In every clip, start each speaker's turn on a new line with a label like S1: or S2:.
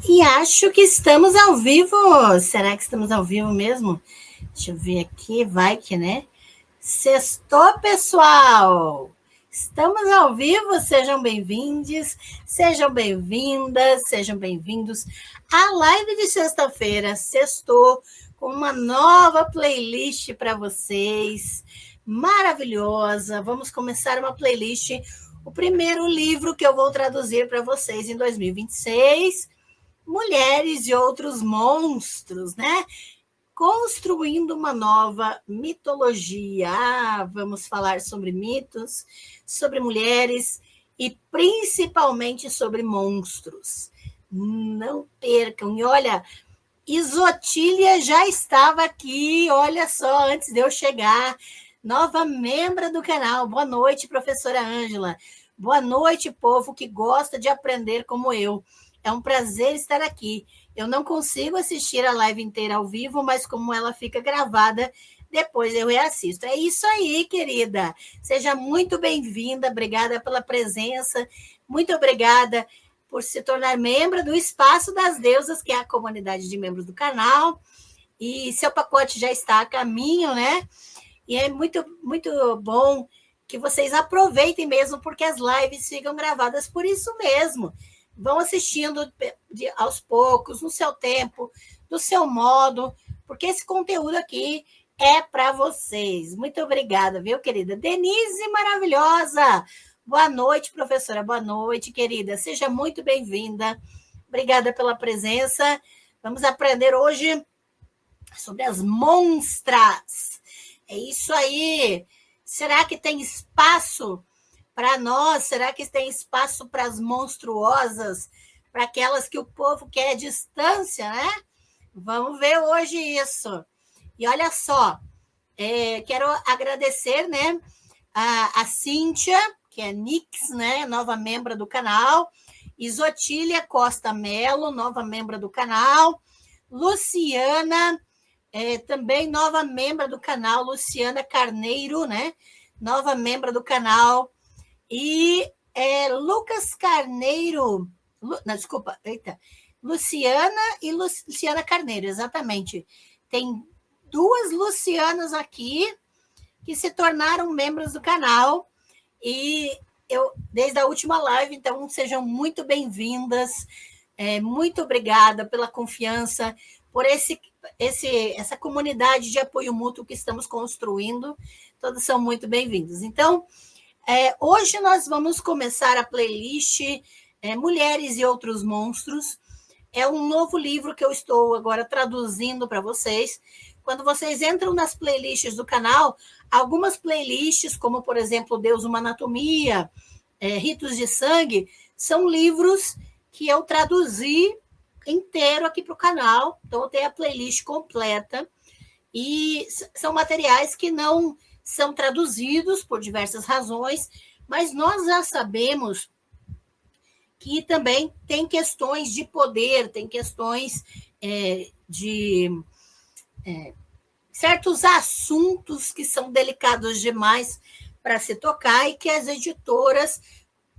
S1: E acho que estamos ao vivo. Será que estamos ao vivo mesmo? Deixa eu ver aqui, vai que, né? Sextou, pessoal! Estamos ao vivo, sejam bem-vindos, sejam bem-vindas, sejam bem-vindos à live de sexta-feira. Sextou com uma nova playlist para vocês, maravilhosa. Vamos começar uma playlist, o primeiro livro que eu vou traduzir para vocês em 2026, Mulheres e Outros Monstros, né? Construindo uma nova mitologia. Vamos falar sobre mitos, sobre mulheres e principalmente sobre monstros. Não percam. E olha, Isotília já estava aqui, olha só, antes de eu chegar. Nova membra do canal. Boa noite, professora Ângela. Boa noite, povo que gosta de aprender como eu. É um prazer estar aqui. Eu não consigo assistir a live inteira ao vivo, mas como ela fica gravada, depois eu reassisto. É isso aí, querida. Seja muito bem-vinda. Obrigada pela presença. Muito obrigada por se tornar membro do Espaço das Deusas, que é a comunidade de membros do canal. E seu pacote já está a caminho, né? E é muito, muito bom que vocês aproveitem mesmo, porque as lives ficam gravadas por isso mesmo. Vão assistindo aos poucos, no seu tempo, do seu modo, porque esse conteúdo aqui é para vocês. Muito obrigada, viu, querida? Denise, maravilhosa! Boa noite, professora. Boa noite, querida. Seja muito bem-vinda. Obrigada pela presença. Vamos aprender hoje sobre as monstras. É isso aí. Será que tem espaço para nós? Será que tem espaço para as monstruosas, para aquelas que o povo quer distância, né? Vamos ver hoje isso. E olha só, quero agradecer, né, a Cíntia, que é Nix, né, nova membra do canal, Isotília Costa Melo, nova membra do canal, Luciana, também nova membra do canal, Luciana Carneiro, né, nova membra do canal, e Lucas Carneiro, não, desculpa, Luciana e Luciana Carneiro, exatamente. Tem duas Lucianas aqui que se tornaram membros do canal, e eu, desde a última live, então sejam muito bem-vindas, muito obrigada pela confiança, por essa comunidade de apoio mútuo que estamos construindo, todos são muito bem-vindos. Então, hoje nós vamos começar a playlist Mulheres e Outros Monstros. É um novo livro que eu estou agora traduzindo para vocês. Quando vocês entram nas playlists do canal, algumas playlists, como, por exemplo, Deus, uma Anatomia, Ritos de Sangue, são livros que eu traduzi inteiro aqui para o canal. Então, eu tenho a playlist completa. E são materiais que não são traduzidos por diversas razões, mas nós já sabemos que também tem questões de poder, tem questões de certos assuntos que são delicados demais para se tocar e que as editoras,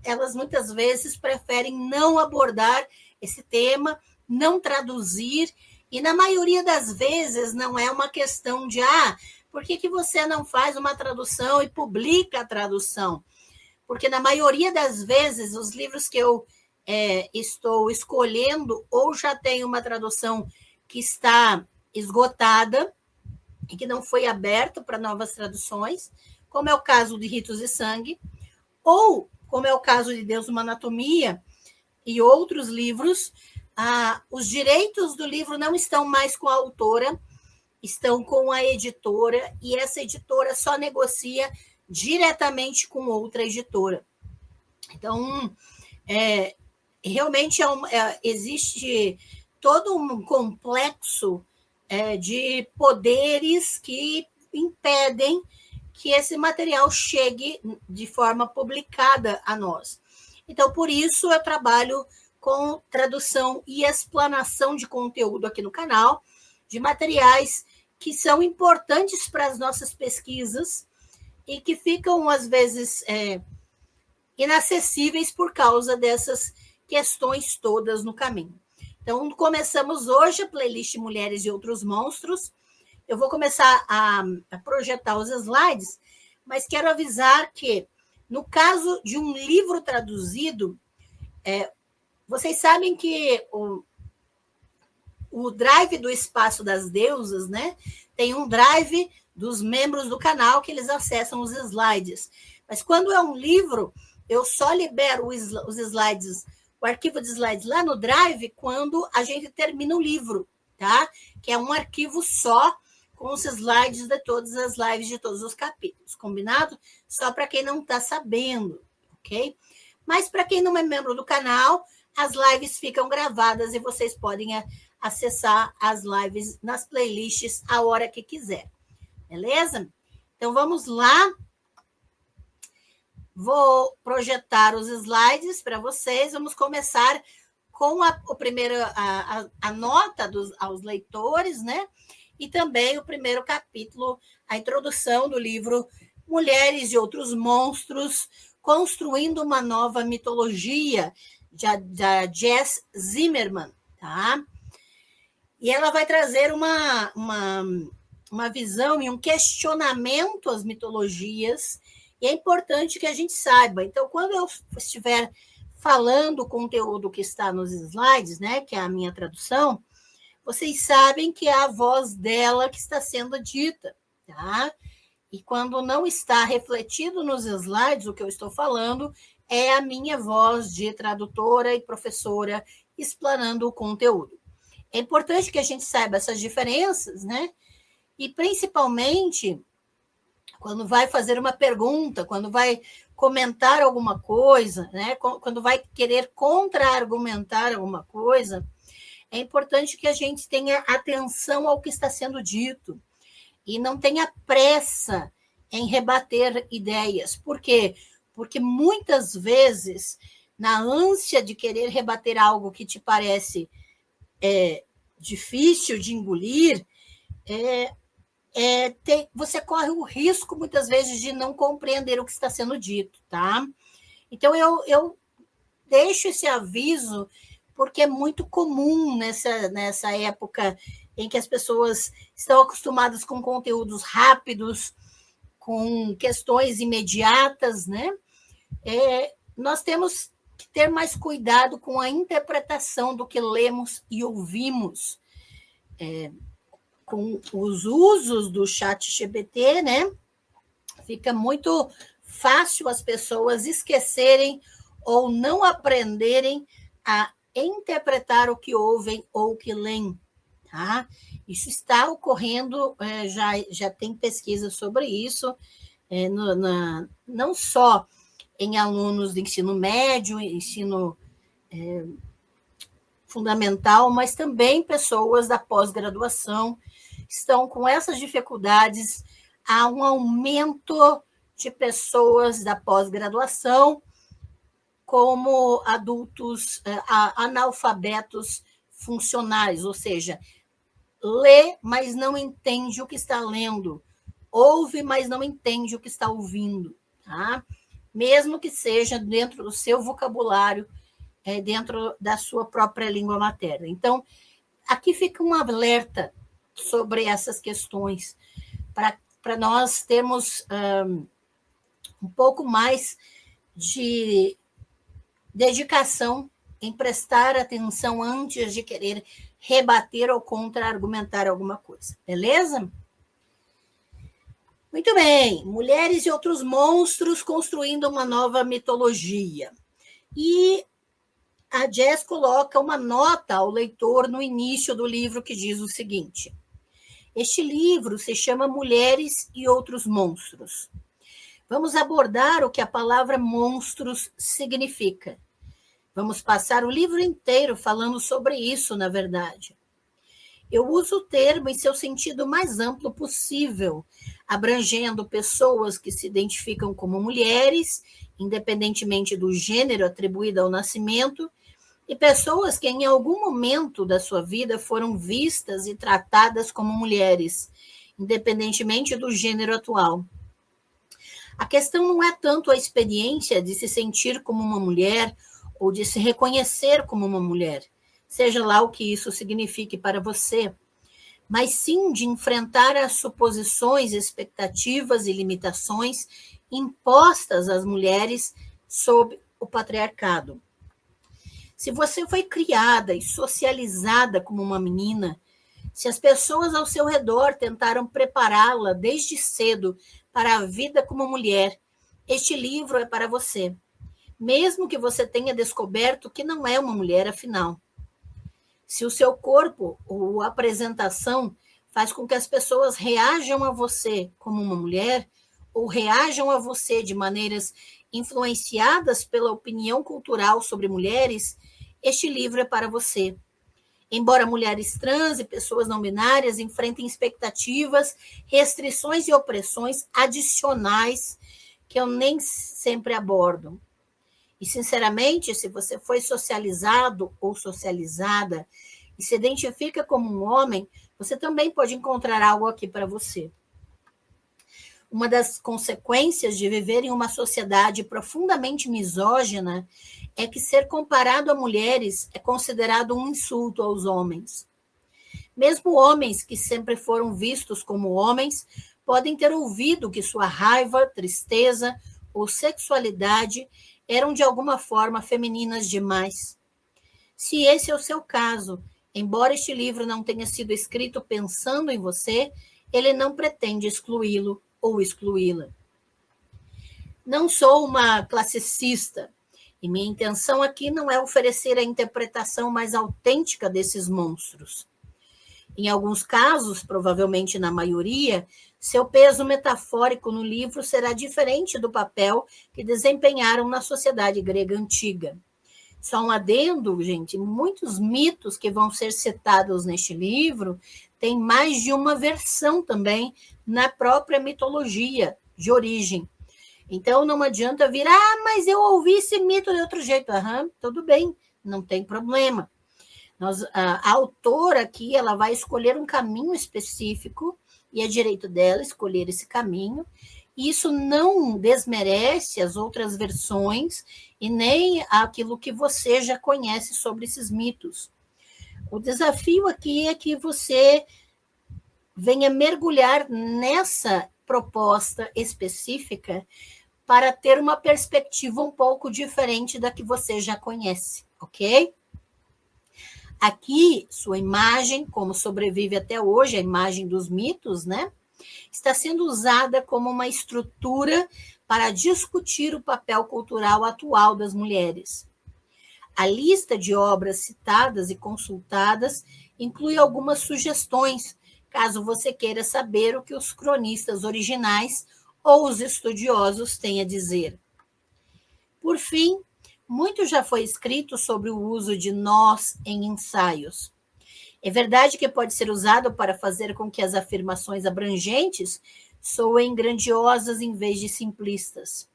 S1: elas muitas vezes preferem não abordar esse tema, não traduzir, e na maioria das vezes não é uma questão de por que você não faz uma tradução e publica a tradução? Porque na maioria das vezes os livros que eu estou escolhendo ou já tem uma tradução que está esgotada e que não foi aberta para novas traduções, como é o caso de Ritos de Sangue, ou como é o caso de Deus, uma Anatomia e outros livros. Os direitos do livro não estão mais com a autora, estão com a editora, e essa editora só negocia diretamente com outra editora. Então, realmente existe todo um complexo de poderes que impedem que esse material chegue de forma publicada a nós. Então, por isso, eu trabalho com tradução e explanação de conteúdo aqui no canal, de materiais que são importantes para as nossas pesquisas e que ficam, às vezes, inacessíveis por causa dessas questões todas no caminho. Então, começamos hoje a playlist Mulheres e Outros Monstros. Eu vou começar a projetar os slides, mas quero avisar que, no caso de um livro traduzido, vocês sabem que o Drive do Espaço das Deusas, né? Tem um Drive dos membros do canal que eles acessam os slides. Mas quando é um livro, eu só libero os slides, o arquivo de slides lá no Drive quando a gente termina o livro, tá? Que é um arquivo só com os slides de todas as lives de todos os capítulos, combinado? Só para quem não está sabendo, ok? Mas para quem não é membro do canal, as lives ficam gravadas e vocês podem acessar as lives nas playlists a hora que quiser, beleza? Então vamos lá. Vou projetar os slides para vocês. Vamos começar com a nota aos leitores, né? E também o primeiro capítulo, a introdução do livro Mulheres e Outros Monstros, Construindo uma Nova Mitologia, da Jess Zimmerman, tá? E ela vai trazer uma visão e um questionamento às mitologias, e é importante que a gente saiba. Então, quando eu estiver falando o conteúdo que está nos slides, né, que é a minha tradução, vocês sabem que é a voz dela que está sendo dita, tá? E quando não está refletido nos slides o que eu estou falando, é a minha voz de tradutora e professora explanando o conteúdo. É importante que a gente saiba essas diferenças, né? E, principalmente, quando vai fazer uma pergunta, quando vai comentar alguma coisa, né? Quando vai querer contra-argumentar alguma coisa, é importante que a gente tenha atenção ao que está sendo dito e não tenha pressa em rebater ideias. Por quê? Porque muitas vezes, na ânsia de querer rebater algo que te parece difícil de engolir, você corre o risco, muitas vezes, de não compreender o que está sendo dito, tá? Então, eu deixo esse aviso porque é muito comum nessa época em que as pessoas estão acostumadas com conteúdos rápidos, com questões imediatas, né? Nós temos que ter mais cuidado com a interpretação do que lemos e ouvimos. Com os usos do ChatGPT, né? Fica muito fácil as pessoas esquecerem ou não aprenderem a interpretar o que ouvem ou o que leem, tá? Isso está ocorrendo, já tem pesquisa sobre isso, não só em alunos de ensino médio, ensino fundamental, mas também pessoas da pós-graduação estão com essas dificuldades. Há um aumento de pessoas da pós-graduação como adultos analfabetos funcionais, ou seja, lê, mas não entende o que está lendo, ouve, mas não entende o que está ouvindo, tá? Mesmo que seja dentro do seu vocabulário, dentro da sua própria língua materna. Então, aqui fica um alerta sobre essas questões, para nós termos um pouco mais de dedicação em prestar atenção antes de querer rebater ou contra-argumentar alguma coisa, beleza? Muito bem, Mulheres e Outros Monstros, Construindo uma Nova Mitologia. E a Jess coloca uma nota ao leitor no início do livro que diz o seguinte: este livro se chama Mulheres e Outros Monstros. Vamos abordar o que a palavra monstros significa. Vamos passar o livro inteiro falando sobre isso, na verdade. Eu uso o termo em seu sentido mais amplo possível, abrangendo pessoas que se identificam como mulheres, independentemente do gênero atribuído ao nascimento, e pessoas que em algum momento da sua vida foram vistas e tratadas como mulheres, independentemente do gênero atual. A questão não é tanto a experiência de se sentir como uma mulher ou de se reconhecer como uma mulher. seja lá o que isso signifique para você, mas sim de enfrentar as suposições, expectativas e limitações impostas às mulheres sob o patriarcado. Se você foi criada e socializada como uma menina, se as pessoas ao seu redor tentaram prepará-la desde cedo para a vida como mulher, este livro é para você, mesmo que você tenha descoberto que não é uma mulher afinal. Se o seu corpo ou a apresentação faz com que as pessoas reajam a você como uma mulher, ou reajam a você de maneiras influenciadas pela opinião cultural sobre mulheres, este livro é para você. Embora mulheres trans e pessoas não binárias enfrentem expectativas, restrições e opressões adicionais que eu nem sempre abordo. E, sinceramente, se você foi socializado ou socializada e se identifica como um homem, você também pode encontrar algo aqui para você. Uma das consequências de viver em uma sociedade profundamente misógina é que ser comparado a mulheres é considerado um insulto aos homens. Mesmo homens que sempre foram vistos como homens podem ter ouvido que sua raiva, tristeza ou sexualidade eram de alguma forma femininas demais. Se esse é o seu caso, embora este livro não tenha sido escrito pensando em você, ele não pretende excluí-lo ou excluí-la. Não sou uma classicista, e minha intenção aqui não é oferecer a interpretação mais autêntica desses monstros. Em alguns casos, provavelmente na maioria, seu peso metafórico no livro será diferente do papel que desempenharam na sociedade grega antiga. Só um adendo, gente, muitos mitos que vão ser citados neste livro têm mais de uma versão também na própria mitologia de origem. Então, não adianta vir, mas eu ouvi esse mito de outro jeito. Tudo bem, não tem problema. A autora aqui, ela vai escolher um caminho específico e é direito dela escolher esse caminho. E isso não desmerece as outras versões e nem aquilo que você já conhece sobre esses mitos. O desafio aqui é que você venha mergulhar nessa proposta específica para ter uma perspectiva um pouco diferente da que você já conhece, ok? Aqui, sua imagem, como sobrevive até hoje, a imagem dos mitos, né? Está sendo usada como uma estrutura para discutir o papel cultural atual das mulheres. A lista de obras citadas e consultadas inclui algumas sugestões, caso você queira saber o que os cronistas originais ou os estudiosos têm a dizer. Por fim, muito já foi escrito sobre o uso de nós em ensaios. É verdade que pode ser usado para fazer com que as afirmações abrangentes soem grandiosas em vez de simplistas.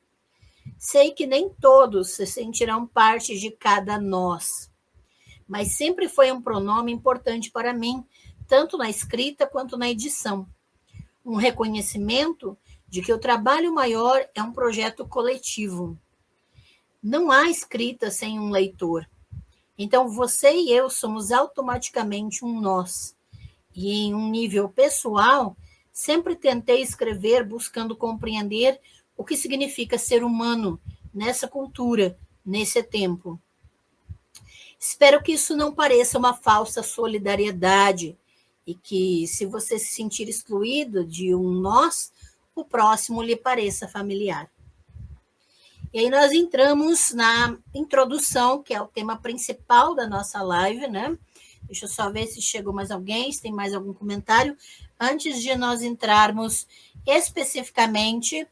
S1: Sei que nem todos se sentirão parte de cada nós, mas sempre foi um pronome importante para mim, tanto na escrita quanto na edição. Um reconhecimento de que o trabalho maior é um projeto coletivo. Não há escrita sem um leitor. Então, você e eu somos automaticamente um nós. E em um nível pessoal, sempre tentei escrever buscando compreender o que significa ser humano nessa cultura, nesse tempo. Espero que isso não pareça uma falsa solidariedade e que, se você se sentir excluído de um nós, o próximo lhe pareça familiar. E aí nós entramos na introdução, que é o tema principal da nossa live, né? Deixa eu só ver se chegou mais alguém, se tem mais algum comentário, antes de nós entrarmos especificamente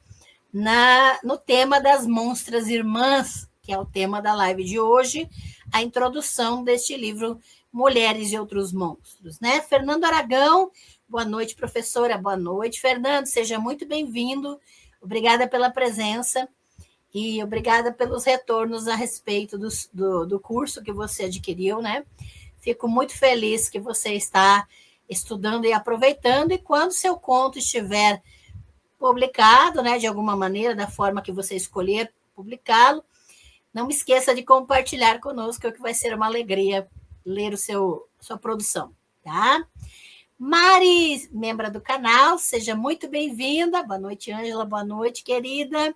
S1: no tema das monstras irmãs, que é o tema da live de hoje, a introdução deste livro Mulheres e Outros Monstros, né? Fernando Aragão, boa noite, professora, boa noite. Fernando, seja muito bem-vindo, obrigada pela presença. E obrigada pelos retornos a respeito do curso que você adquiriu, né? Fico muito feliz que você está estudando e aproveitando, e quando seu conto estiver publicado, né, de alguma maneira, da forma que você escolher publicá-lo, não me esqueça de compartilhar conosco, que vai ser uma alegria ler sua produção, tá? Mari, membro do canal, seja muito bem-vinda. Boa noite, Ângela. Boa noite, querida.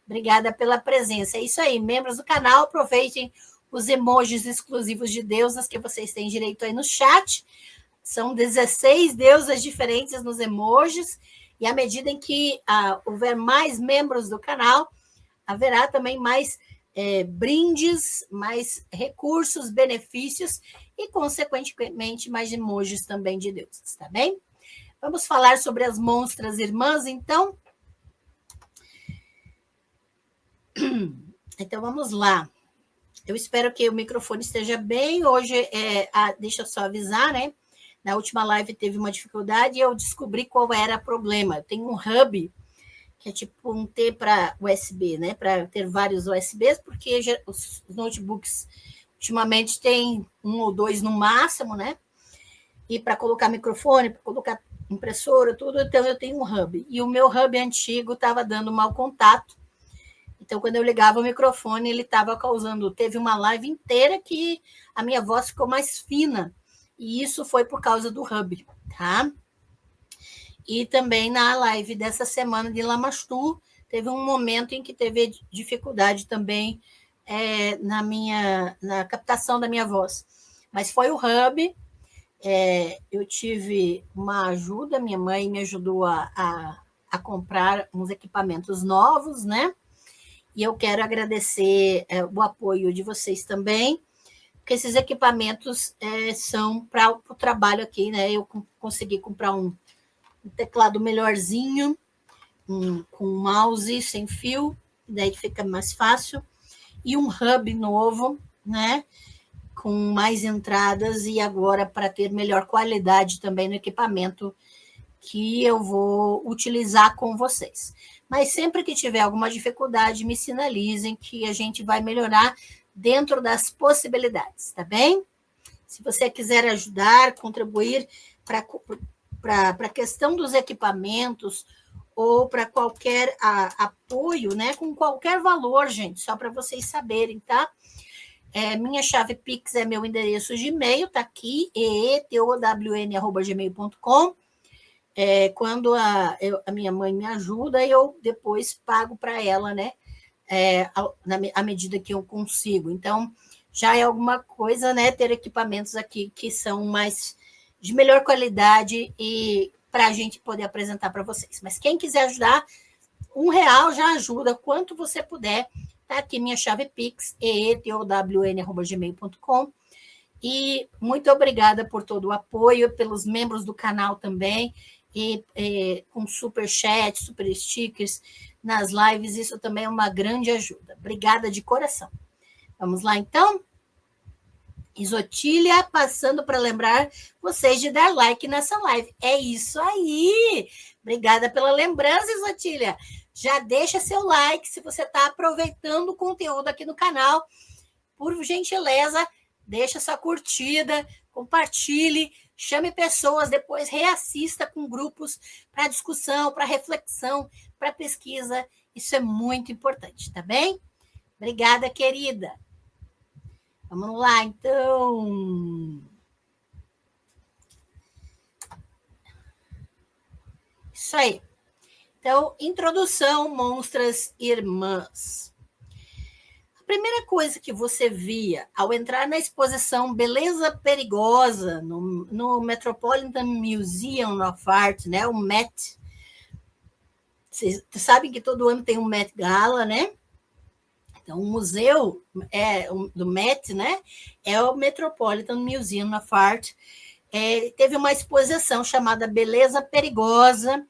S1: Obrigada pela presença. É isso aí, membros do canal, aproveitem os emojis exclusivos de deusas que vocês têm direito aí no chat. São 16 deusas diferentes nos emojis, e à medida em que houver mais membros do canal, haverá também mais brindes, mais recursos, benefícios e, consequentemente, mais emojis também de deusas, tá bem? Vamos falar sobre as monstras irmãs, então? Então, vamos lá. Eu espero que o microfone esteja bem. Hoje, deixa eu só avisar, né? Na última live teve uma dificuldade e eu descobri qual era o problema. Eu tenho um hub, que é tipo um T para USB, né? Para ter vários USBs, porque os notebooks ultimamente têm 1 ou 2 no máximo, né? E para colocar microfone, para colocar impressora, tudo, então eu tenho um hub. E o meu hub antigo estava dando mau contato. Então, quando eu ligava o microfone, ele estava causando... Teve uma live inteira que a minha voz ficou mais fina. E isso foi por causa do hub, tá? E também na live dessa semana de Lamastu, teve um momento em que teve dificuldade também na captação da minha voz. Mas foi o hub. Eu tive uma ajuda, minha mãe me ajudou a comprar uns equipamentos novos, né? E eu quero agradecer o apoio de vocês também, porque esses equipamentos são para o trabalho aqui, né? Eu consegui comprar um teclado melhorzinho, com mouse sem fio, daí fica mais fácil, e um hub novo, né? Com mais entradas, e agora para ter melhor qualidade também no equipamento que eu vou utilizar com vocês. Mas sempre que tiver alguma dificuldade, me sinalizem que a gente vai melhorar dentro das possibilidades, tá bem? Se você quiser ajudar, contribuir para a questão dos equipamentos ou para qualquer apoio, né? Com qualquer valor, gente, só para vocês saberem, tá? Minha chave Pix é meu endereço de e-mail, tá aqui, eetown@gmail.com. Quando a minha mãe me ajuda, eu depois pago para ela, né? À medida que eu consigo. Então, já é alguma coisa, né? Ter equipamentos aqui que são mais de melhor qualidade e para a gente poder apresentar para vocês. Mas quem quiser ajudar, R$1 já ajuda, quanto você puder. Tá aqui minha chave Pix, eetown@gmail.com. E muito obrigada por todo o apoio, pelos membros do canal também, e com super chat, super stickers nas lives, isso também é uma grande ajuda. Obrigada de coração. Vamos lá, então? Isotília, passando para lembrar vocês de dar like nessa live. É isso aí! Obrigada pela lembrança, Isotília. Já deixa seu like se você está aproveitando o conteúdo aqui no canal. Por gentileza, deixa sua curtida, compartilhe, chame pessoas, depois reassista com grupos para discussão, para reflexão, para pesquisa. Isso é muito importante, tá bem? Obrigada, querida. Vamos lá, então. Isso aí. Então, introdução, monstras irmãs. A primeira coisa que você via ao entrar na exposição Beleza Perigosa, no Metropolitan Museum of Art, né, o Met. Vocês sabem que todo ano tem um Met Gala, né? Então, o museu do Met, né, é o Metropolitan Museum of Art. Teve uma exposição chamada Beleza Perigosa,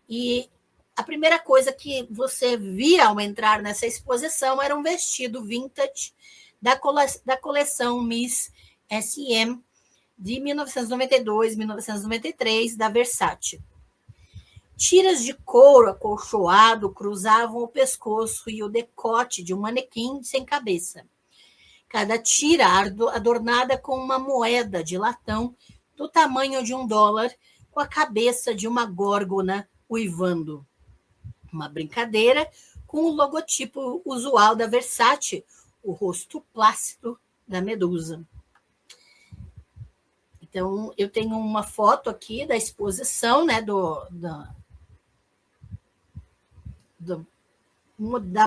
S1: e a primeira coisa que você via ao entrar nessa exposição era um vestido vintage da coleção Miss SM de 1992, 1993, da Versace. Tiras de couro acolchoado cruzavam o pescoço e o decote de um manequim sem cabeça. Cada tira adornada com uma moeda de latão do tamanho de $1, com a cabeça de uma górgona uivando. Uma brincadeira com o logotipo usual da Versace, o rosto plácido da Medusa. Então, eu tenho uma foto aqui da exposição, né, da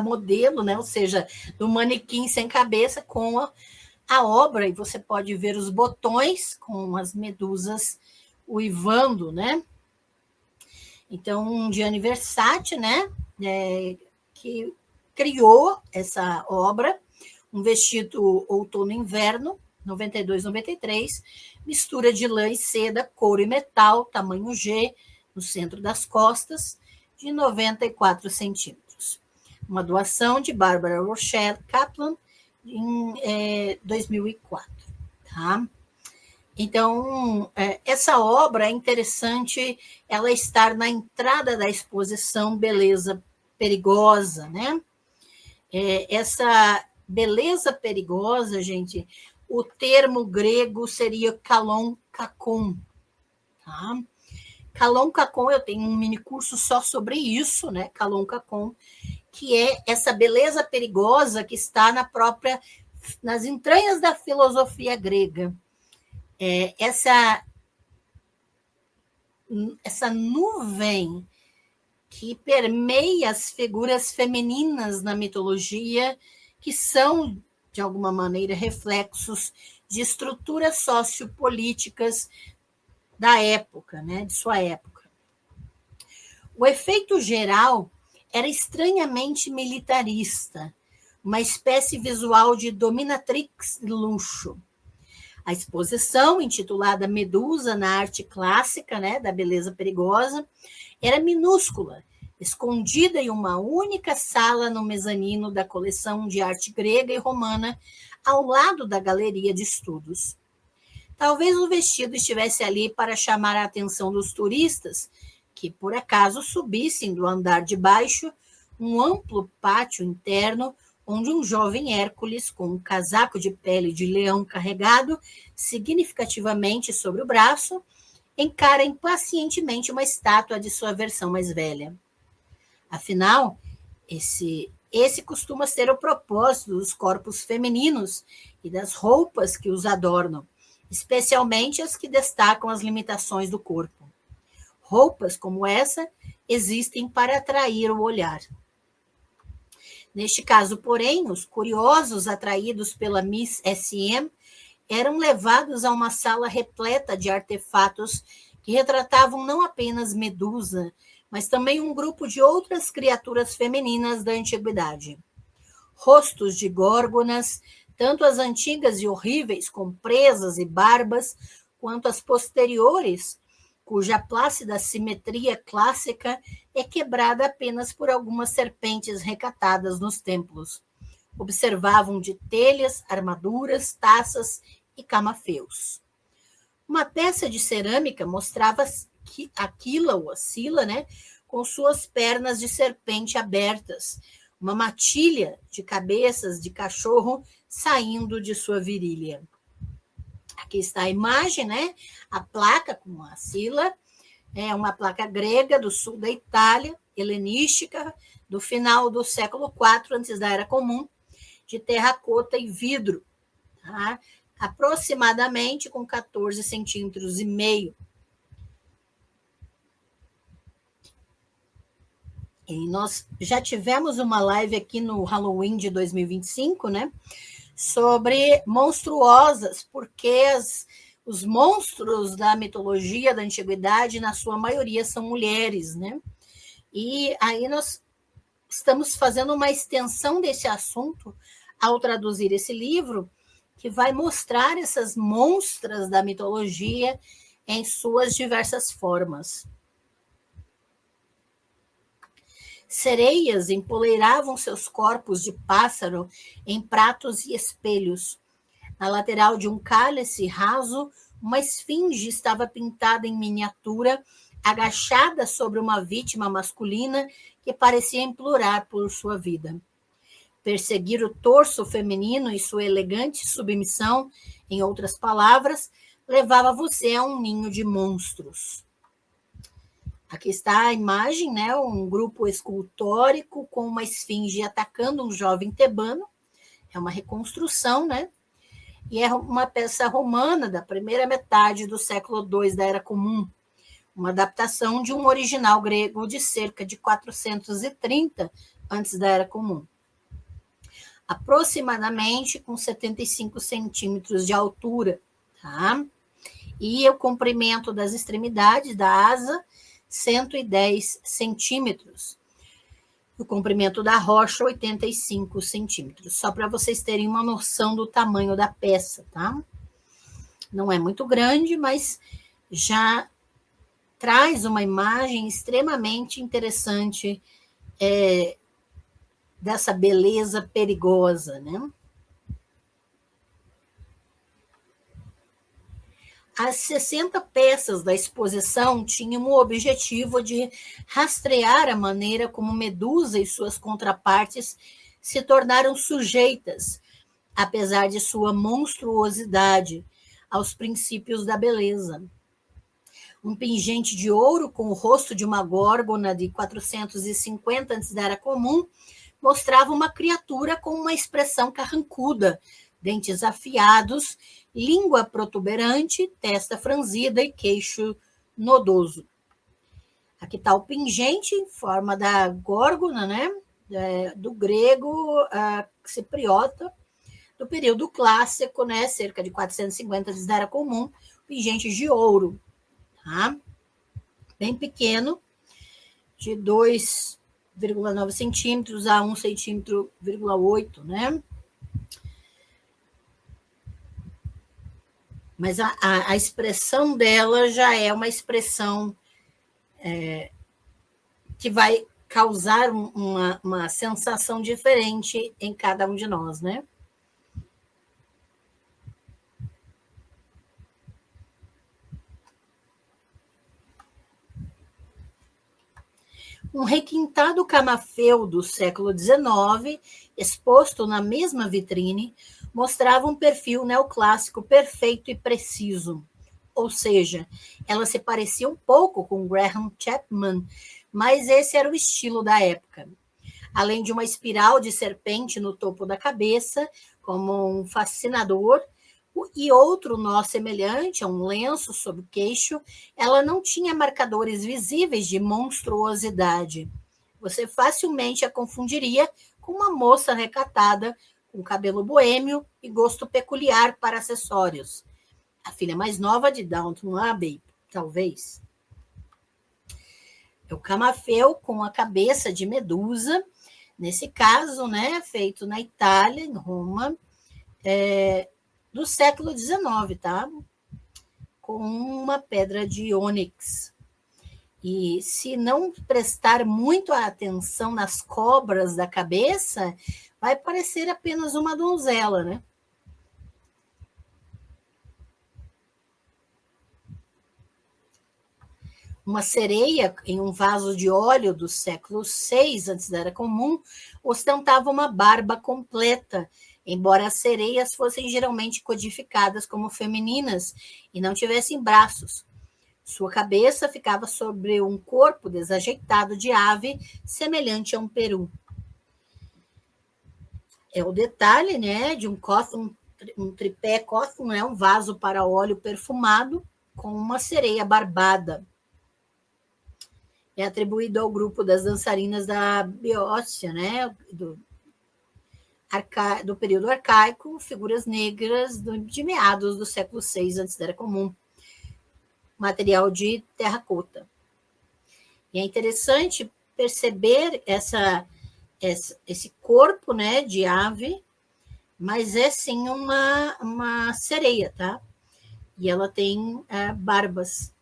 S1: modelo, né, ou seja, do manequim sem cabeça com a obra, e você pode ver os botões com as medusas uivando, né? Então, um Gianni Versace, né, que criou essa obra, um vestido outono-inverno, 92, 93, mistura de lã e seda, couro e metal, tamanho G, no centro das costas, de 94 centímetros. Uma doação de Barbara Rochelle Kaplan, em 2004. Tá? Então, essa obra é interessante ela estar na entrada da exposição Beleza Perigosa, né? Essa beleza perigosa, gente, o termo grego seria kalon kakon, tá? Kalon kakon, eu tenho um mini curso só sobre isso, né? Kalon kakon, que é essa beleza perigosa que está nas entranhas da filosofia grega. Essa nuvem que permeia as figuras femininas na mitologia, que são, de alguma maneira, reflexos de estruturas sociopolíticas da época, né, de sua época. O efeito geral era estranhamente militarista, uma espécie visual de dominatrix de luxo. A exposição, intitulada Medusa na Arte Clássica, né, da Beleza Perigosa, era minúscula, escondida em uma única sala no mezanino da coleção de arte grega e romana, ao lado da galeria de estudos. Talvez o vestido estivesse ali para chamar a atenção dos turistas, que por acaso subissem do andar de baixo um amplo pátio interno, onde um jovem Hércules, com um casaco de pele de leão carregado significativamente sobre o braço, encara impacientemente uma estátua de sua versão mais velha. Afinal, esse costuma ser o propósito dos corpos femininos e das roupas que os adornam, especialmente as que destacam as limitações do corpo. Roupas como essa existem para atrair o olhar. Neste caso, porém, os curiosos atraídos pela Miss SM eram levados a uma sala repleta de artefatos que retratavam não apenas Medusa, mas também um grupo de outras criaturas femininas da antiguidade. Rostos de górgonas, tanto as antigas e horríveis, com presas e barbas, quanto as posteriores, cuja plácida simetria clássica é quebrada apenas por algumas serpentes recatadas nos templos. Observavam de telhas, armaduras, taças e camafeus. Uma peça de cerâmica mostrava Aquila, ou Sila, né, com suas pernas de serpente abertas, uma matilha de cabeças de cachorro saindo de sua virilha. Aqui está a imagem, né? A placa com a Sila, é uma placa grega do sul da Itália, helenística, do final do século IV, antes da Era Comum, de terracota e vidro, tá? Aproximadamente com 14,5 centímetros. E nós já tivemos uma live aqui no Halloween de 2025, né? Sobre monstruosas, porque os monstros da mitologia da antiguidade, na sua maioria, são mulheres, né? E aí nós estamos fazendo uma extensão desse assunto ao traduzir esse livro, que vai mostrar essas monstras da mitologia em suas diversas formas. Sereias empoleiravam seus corpos de pássaro em pratos e espelhos. Na lateral de um cálice raso, uma esfinge estava pintada em miniatura, agachada sobre uma vítima masculina que parecia implorar por sua vida. Perseguir o torso feminino e sua elegante submissão, em outras palavras, levava você a um ninho de monstros. Aqui está a imagem, né? Um grupo escultórico com uma esfinge atacando um jovem tebano. É uma reconstrução, né? e é uma peça romana da primeira metade do século II da Era Comum, uma adaptação de um original grego de cerca de 430 antes da Era Comum. Aproximadamente com 75 centímetros de altura, tá? E o comprimento das extremidades da asa, 110 centímetros. O comprimento da rocha, 85 centímetros. Só para vocês terem uma noção do tamanho da peça, tá? Não é muito grande, mas já traz uma imagem extremamente interessante dessa beleza perigosa, né? As 60 peças da exposição tinham o objetivo de rastrear a maneira como Medusa e suas contrapartes se tornaram sujeitas, apesar de sua monstruosidade, aos princípios da beleza. Um pingente de ouro com o rosto de uma górgona de 450 antes da Era Comum mostrava uma criatura com uma expressão carrancuda, dentes afiados, língua protuberante, testa franzida e queixo nodoso. Aqui está o pingente em forma da górgona, né? Do grego cipriota, do período clássico, né? Cerca de 450 antes da Era Comum, pingente de ouro. Tá? Bem pequeno, de 2,9 centímetros a 1,8 centímetro, né? Mas a expressão dela já é uma expressão que vai causar uma sensação diferente em cada um de nós, né? Um requintado camafeu do século XIX, exposto na mesma vitrine, mostrava um perfil neoclássico perfeito e preciso. Ou seja, ela se parecia um pouco com Graham Chapman, mas esse era o estilo da época. Além de uma espiral de serpente no topo da cabeça, como um fascinador, e outro nó semelhante a um lenço sob o queixo, ela não tinha marcadores visíveis de monstruosidade. Você facilmente a confundiria com uma moça recatada, com cabelo boêmio e gosto peculiar para acessórios. A filha mais nova de Downton Abbey, talvez. É o camafeu com a cabeça de Medusa, nesse caso, né, feito na Itália, em Roma, do século XIX, tá? Com uma pedra de ônix. E se não prestar muito atenção nas cobras da cabeça, vai parecer apenas uma donzela, né? Uma sereia em um vaso de óleo do século VI, antes da Era Comum, ostentava uma barba completa, embora as sereias fossem geralmente codificadas como femininas e não tivessem braços. Sua cabeça ficava sobre um corpo desajeitado de ave, semelhante a um peru. É o detalhe, né, de um tripé cóthon, né, um vaso para óleo perfumado com uma sereia barbada. É atribuído ao grupo das dançarinas da Beócia, né, do período arcaico, figuras negras de meados do século VI, antes da Era Comum, material de terracota. E é interessante perceber esse corpo, né, de ave, mas é sim uma sereia, tá? E ela tem barbas.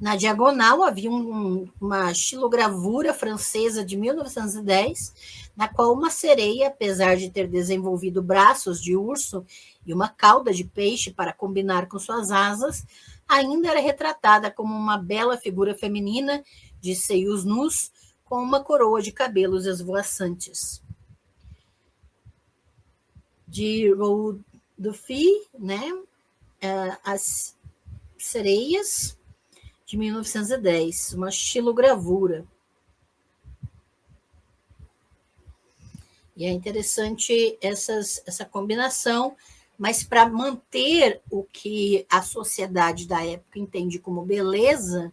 S1: Na diagonal havia uma xilogravura francesa de 1910, na qual uma sereia, apesar de ter desenvolvido braços de urso e uma cauda de peixe para combinar com suas asas, ainda era retratada como uma bela figura feminina de seios nus, com uma coroa de cabelos esvoaçantes. De Rodolphe, né? As sereias de 1910, uma xilogravura. E é interessante essa combinação, mas para manter o que a sociedade da época entende como beleza,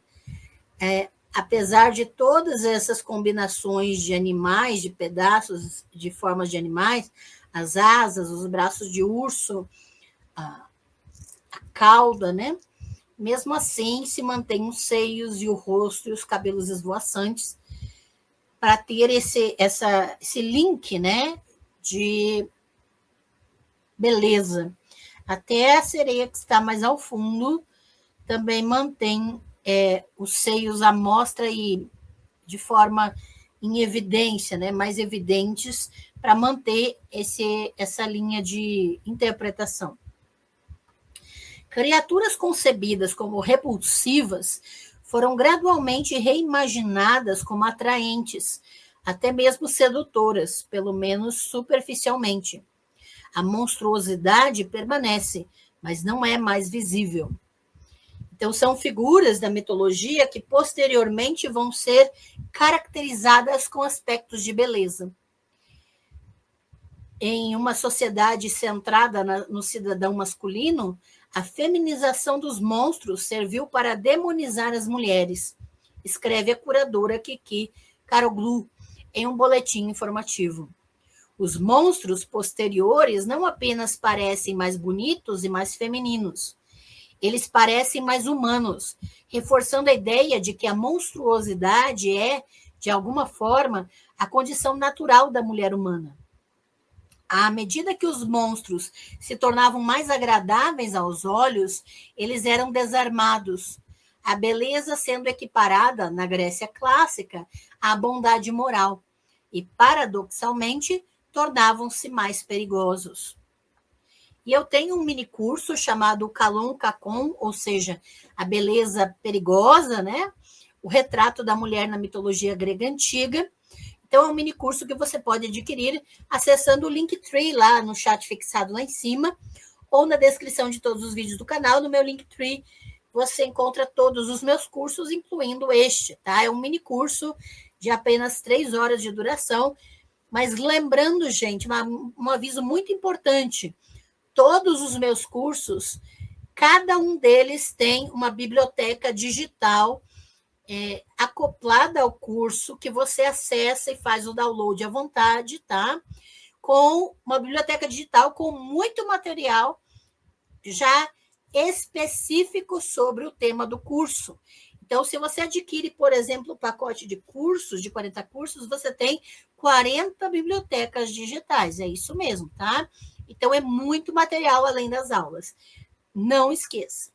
S1: apesar de todas essas combinações de animais, de pedaços, de formas de animais, as asas, os braços de urso, a cauda, né? Mesmo assim, se mantém os seios e o rosto e os cabelos esvoaçantes para ter esse link, né, de beleza. Até a sereia que está mais ao fundo também mantém os seios à mostra e de forma em evidência, né, mais evidentes, para manter essa linha de interpretação. Criaturas concebidas como repulsivas foram gradualmente reimaginadas como atraentes, até mesmo sedutoras, pelo menos superficialmente. A monstruosidade permanece, mas não é mais visível. Então, são figuras da mitologia que posteriormente vão ser caracterizadas com aspectos de beleza. Em uma sociedade centrada no cidadão masculino, a feminização dos monstros serviu para demonizar as mulheres, escreve a curadora Kiki Karoglu em um boletim informativo. Os monstros posteriores não apenas parecem mais bonitos e mais femininos, eles parecem mais humanos, reforçando a ideia de que a monstruosidade é, de alguma forma, a condição natural da mulher humana. À medida que os monstros se tornavam mais agradáveis aos olhos, eles eram desarmados, a beleza sendo equiparada, na Grécia clássica, à bondade moral, e, paradoxalmente, tornavam-se mais perigosos. E eu tenho um mini curso chamado Kalon Kakon, ou seja, a beleza perigosa, né? O retrato da mulher na mitologia grega antiga. Então, é um mini curso que você pode adquirir acessando o Linktree lá no chat fixado lá em cima, ou na descrição de todos os vídeos do canal, no meu Linktree, você encontra todos os meus cursos, incluindo este, tá? É um mini curso de apenas 3 horas de duração, mas lembrando, gente, um aviso muito importante, todos os meus cursos, cada um deles tem uma biblioteca digital acoplada ao curso, que você acessa e faz o download à vontade, tá? Com uma biblioteca digital com muito material já específico sobre o tema do curso. Então, se você adquire, por exemplo, o pacote de cursos, de 40 cursos, você tem 40 bibliotecas digitais, é isso mesmo, tá? Então, é muito material além das aulas. Não esqueça.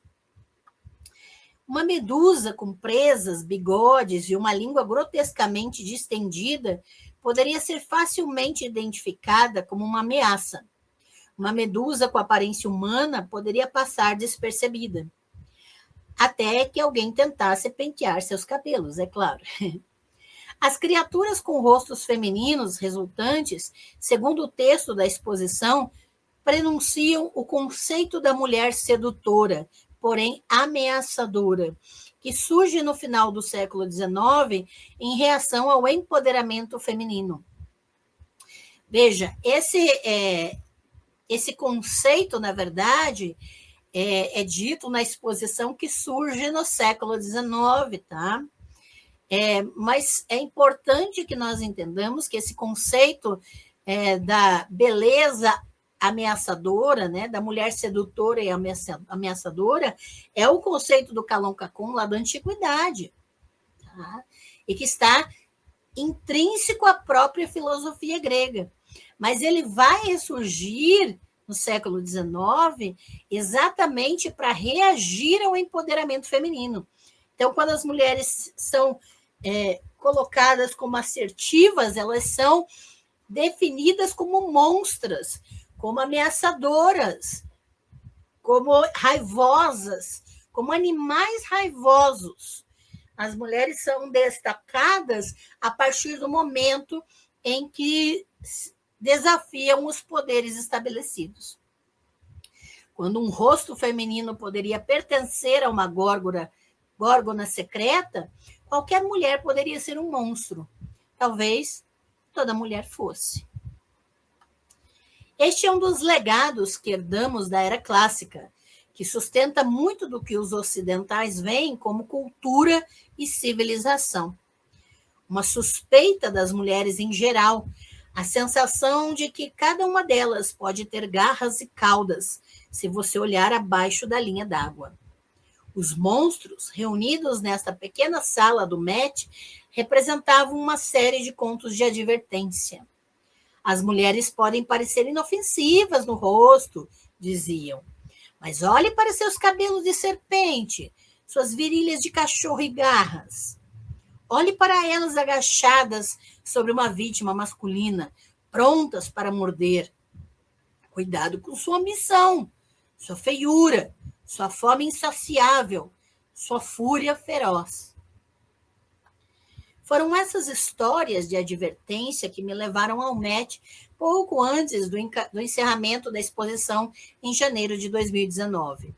S1: Uma medusa com presas, bigodes e uma língua grotescamente distendida poderia ser facilmente identificada como uma ameaça. Uma medusa com aparência humana poderia passar despercebida, até que alguém tentasse pentear seus cabelos, é claro. As criaturas com rostos femininos resultantes, segundo o texto da exposição, prenunciam o conceito da mulher sedutora, porém ameaçadora, que surge no final do século XIX em reação ao empoderamento feminino. Veja, esse conceito, na verdade, é dito na exposição que surge no século XIX, tá? Mas é importante que nós entendamos que esse conceito da beleza ameaçadora, né, da mulher sedutora e ameaçadora, é o conceito do Kalon Kakon lá da antiguidade, tá? E que está intrínseco à própria filosofia grega. Mas ele vai ressurgir no século XIX exatamente para reagir ao empoderamento feminino. Então, quando as mulheres são colocadas como assertivas, elas são definidas como monstras, como ameaçadoras, como raivosas, como animais raivosos. As mulheres são destacadas a partir do momento em que desafiam os poderes estabelecidos. Quando um rosto feminino poderia pertencer a uma górgona secreta, qualquer mulher poderia ser um monstro. Talvez toda mulher fosse. Este é um dos legados que herdamos da era clássica, que sustenta muito do que os ocidentais veem como cultura e civilização. Uma suspeita das mulheres em geral, a sensação de que cada uma delas pode ter garras e caudas, se você olhar abaixo da linha d'água. Os monstros, reunidos nesta pequena sala do Met, representavam uma série de contos de advertência. As mulheres podem parecer inofensivas no rosto, diziam, mas olhe para seus cabelos de serpente, suas virilhas de cachorro e garras. Olhe para elas agachadas sobre uma vítima masculina, prontas para morder. Cuidado com sua ambição, sua feiura, sua fome insaciável, sua fúria feroz. Foram essas histórias de advertência que me levaram ao Met pouco antes do encerramento da exposição em janeiro de 2019.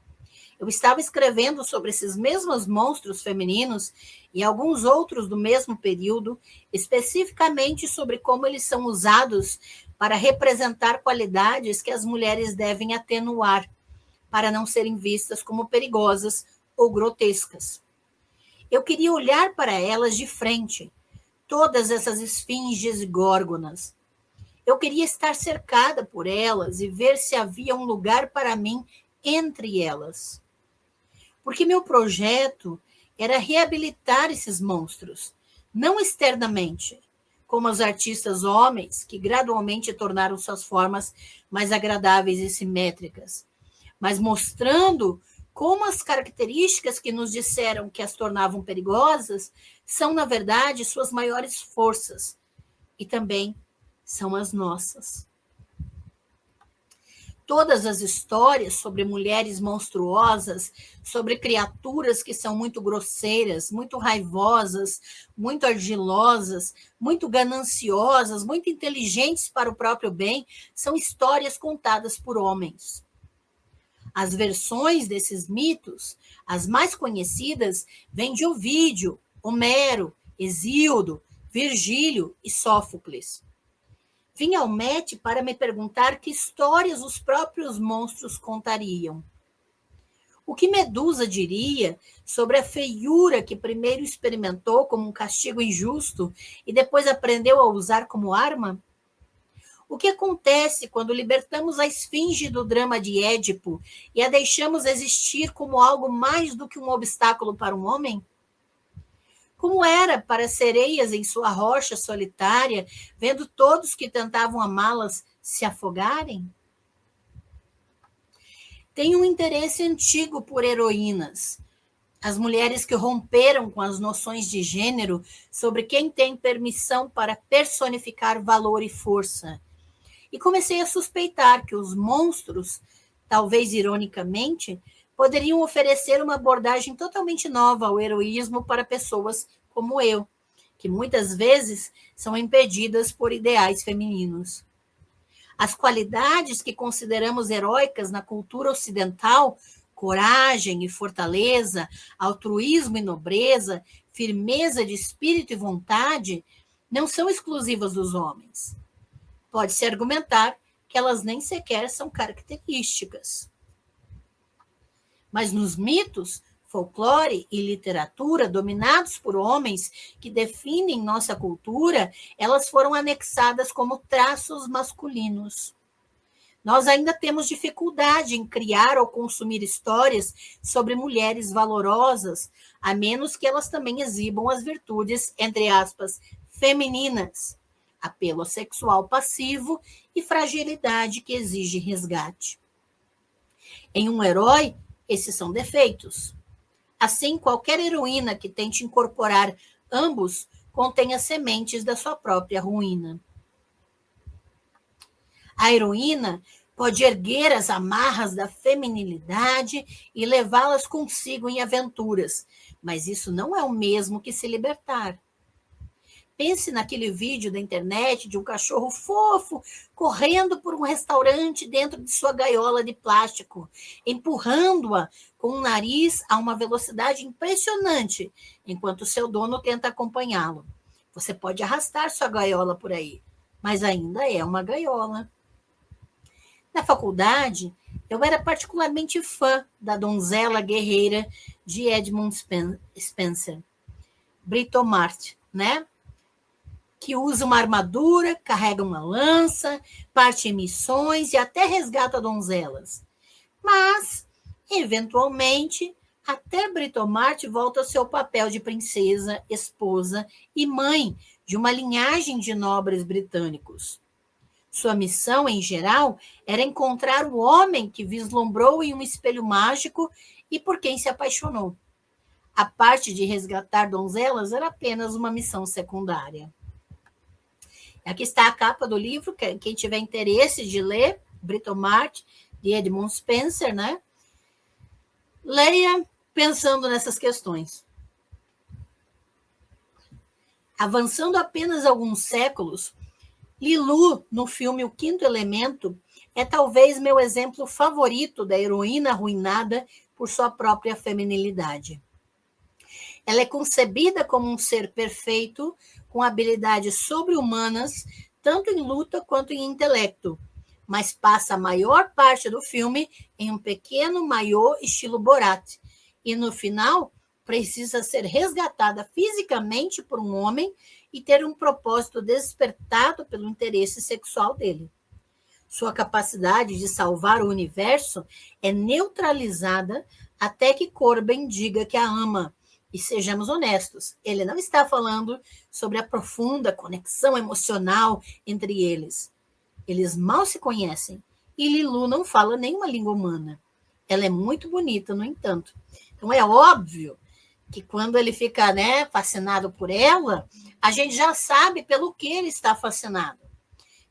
S1: Eu estava escrevendo sobre esses mesmos monstros femininos e alguns outros do mesmo período, especificamente sobre como eles são usados para representar qualidades que as mulheres devem atenuar, para não serem vistas como perigosas ou grotescas. Eu queria olhar para elas de frente, todas essas esfinges e górgonas. Eu queria estar cercada por elas e ver se havia um lugar para mim entre elas. Porque meu projeto era reabilitar esses monstros, não externamente, como os artistas homens que gradualmente tornaram suas formas mais agradáveis e simétricas, mas mostrando como as características que nos disseram que as tornavam perigosas são, na verdade, suas maiores forças e também são as nossas. Todas as histórias sobre mulheres monstruosas, sobre criaturas que são muito grosseiras, muito raivosas, muito argilosas, muito gananciosas, muito inteligentes para o próprio bem, são histórias contadas por homens. As versões desses mitos, as mais conhecidas, vêm de Ovídio, Homero, Hesíodo, Virgílio e Sófocles. Vim ao Met para me perguntar que histórias os próprios monstros contariam. O que Medusa diria sobre a feiura que primeiro experimentou como um castigo injusto e depois aprendeu a usar como arma? O que acontece quando libertamos a esfinge do drama de Édipo e a deixamos existir como algo mais do que um obstáculo para um homem? Como era para sereias em sua rocha solitária, vendo todos que tentavam amá-las se afogarem? Tenho um interesse antigo por heroínas, as mulheres que romperam com as noções de gênero sobre quem tem permissão para personificar valor e força. E comecei a suspeitar que os monstros, talvez ironicamente, poderiam oferecer uma abordagem totalmente nova ao heroísmo para pessoas como eu, que muitas vezes são impedidas por ideais femininos. As qualidades que consideramos heróicas na cultura ocidental, coragem e fortaleza, altruísmo e nobreza, firmeza de espírito e vontade, não são exclusivas dos homens. Pode-se argumentar que elas nem sequer são características. Mas nos mitos, folclore e literatura dominados por homens que definem nossa cultura, elas foram anexadas como traços masculinos. Nós ainda temos dificuldade em criar ou consumir histórias sobre mulheres valorosas, a menos que elas também exibam as virtudes, entre aspas, femininas, apelo sexual passivo e fragilidade que exige resgate. Em um herói, esses são defeitos. Assim, qualquer heroína que tente incorporar ambos contém as sementes da sua própria ruína. A heroína pode erguer as amarras da feminilidade e levá-las consigo em aventuras, mas isso não é o mesmo que se libertar. Pense naquele vídeo da internet de um cachorro fofo correndo por um restaurante dentro de sua gaiola de plástico, empurrando-a com o nariz a uma velocidade impressionante, enquanto seu dono tenta acompanhá-lo. Você pode arrastar sua gaiola por aí, mas ainda é uma gaiola. Na faculdade, eu era particularmente fã da donzela guerreira de Edmund Spenser, Britomart, né? Que usa uma armadura, carrega uma lança, parte em missões e até resgata donzelas. Mas, eventualmente, até Britomart volta ao seu papel de princesa, esposa e mãe de uma linhagem de nobres britânicos. Sua missão, em geral, era encontrar o homem que vislumbrou em um espelho mágico e por quem se apaixonou. A parte de resgatar donzelas era apenas uma missão secundária. Aqui está a capa do livro, quem tiver interesse de ler, Britomart, de Edmund Spenser, né? Leia pensando nessas questões. Avançando apenas alguns séculos, Lilu, no filme O Quinto Elemento, é talvez meu exemplo favorito da heroína arruinada por sua própria feminilidade. Ela é concebida como um ser perfeito, com habilidades sobre-humanas, tanto em luta quanto em intelecto, mas passa a maior parte do filme em um pequeno maiô estilo Borat, e no final precisa ser resgatada fisicamente por um homem e ter um propósito despertado pelo interesse sexual dele. Sua capacidade de salvar o universo é neutralizada até que Corbin diga que a ama. E sejamos honestos, ele não está falando sobre a profunda conexão emocional entre eles. Eles mal se conhecem e Lilu não fala nenhuma língua humana. Ela é muito bonita, no entanto. Então é óbvio que quando ele fica, né, fascinado por ela, a gente já sabe pelo que ele está fascinado.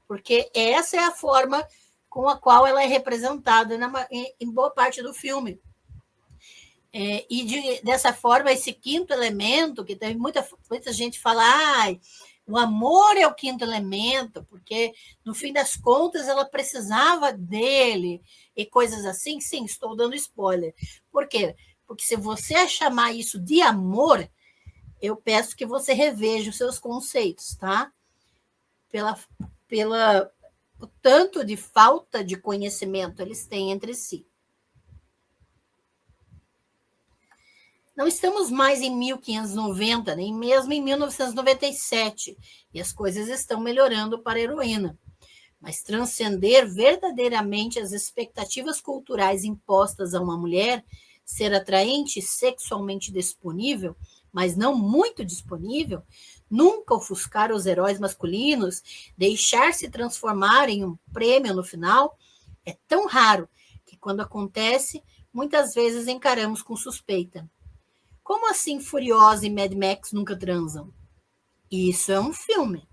S1: Porque essa é a forma com a qual ela é representada em boa parte do filme. Dessa forma, esse quinto elemento, que tem muita gente fala, o amor é o quinto elemento, porque, no fim das contas, ela precisava dele, e coisas assim. Sim, estou dando spoiler. Por quê? Porque se você chamar isso de amor, eu peço que você reveja os seus conceitos, tá? O tanto de falta de conhecimento eles têm entre si. Não estamos mais em 1590, nem mesmo em 1997, e as coisas estão melhorando para a heroína. Mas transcender verdadeiramente as expectativas culturais impostas a uma mulher, ser atraente e sexualmente disponível, mas não muito disponível, nunca ofuscar os heróis masculinos, deixar-se transformar em um prêmio no final, é tão raro que, quando acontece, muitas vezes encaramos com suspeita. Como assim Furiosa e Mad Max nunca transam? Isso é um filme.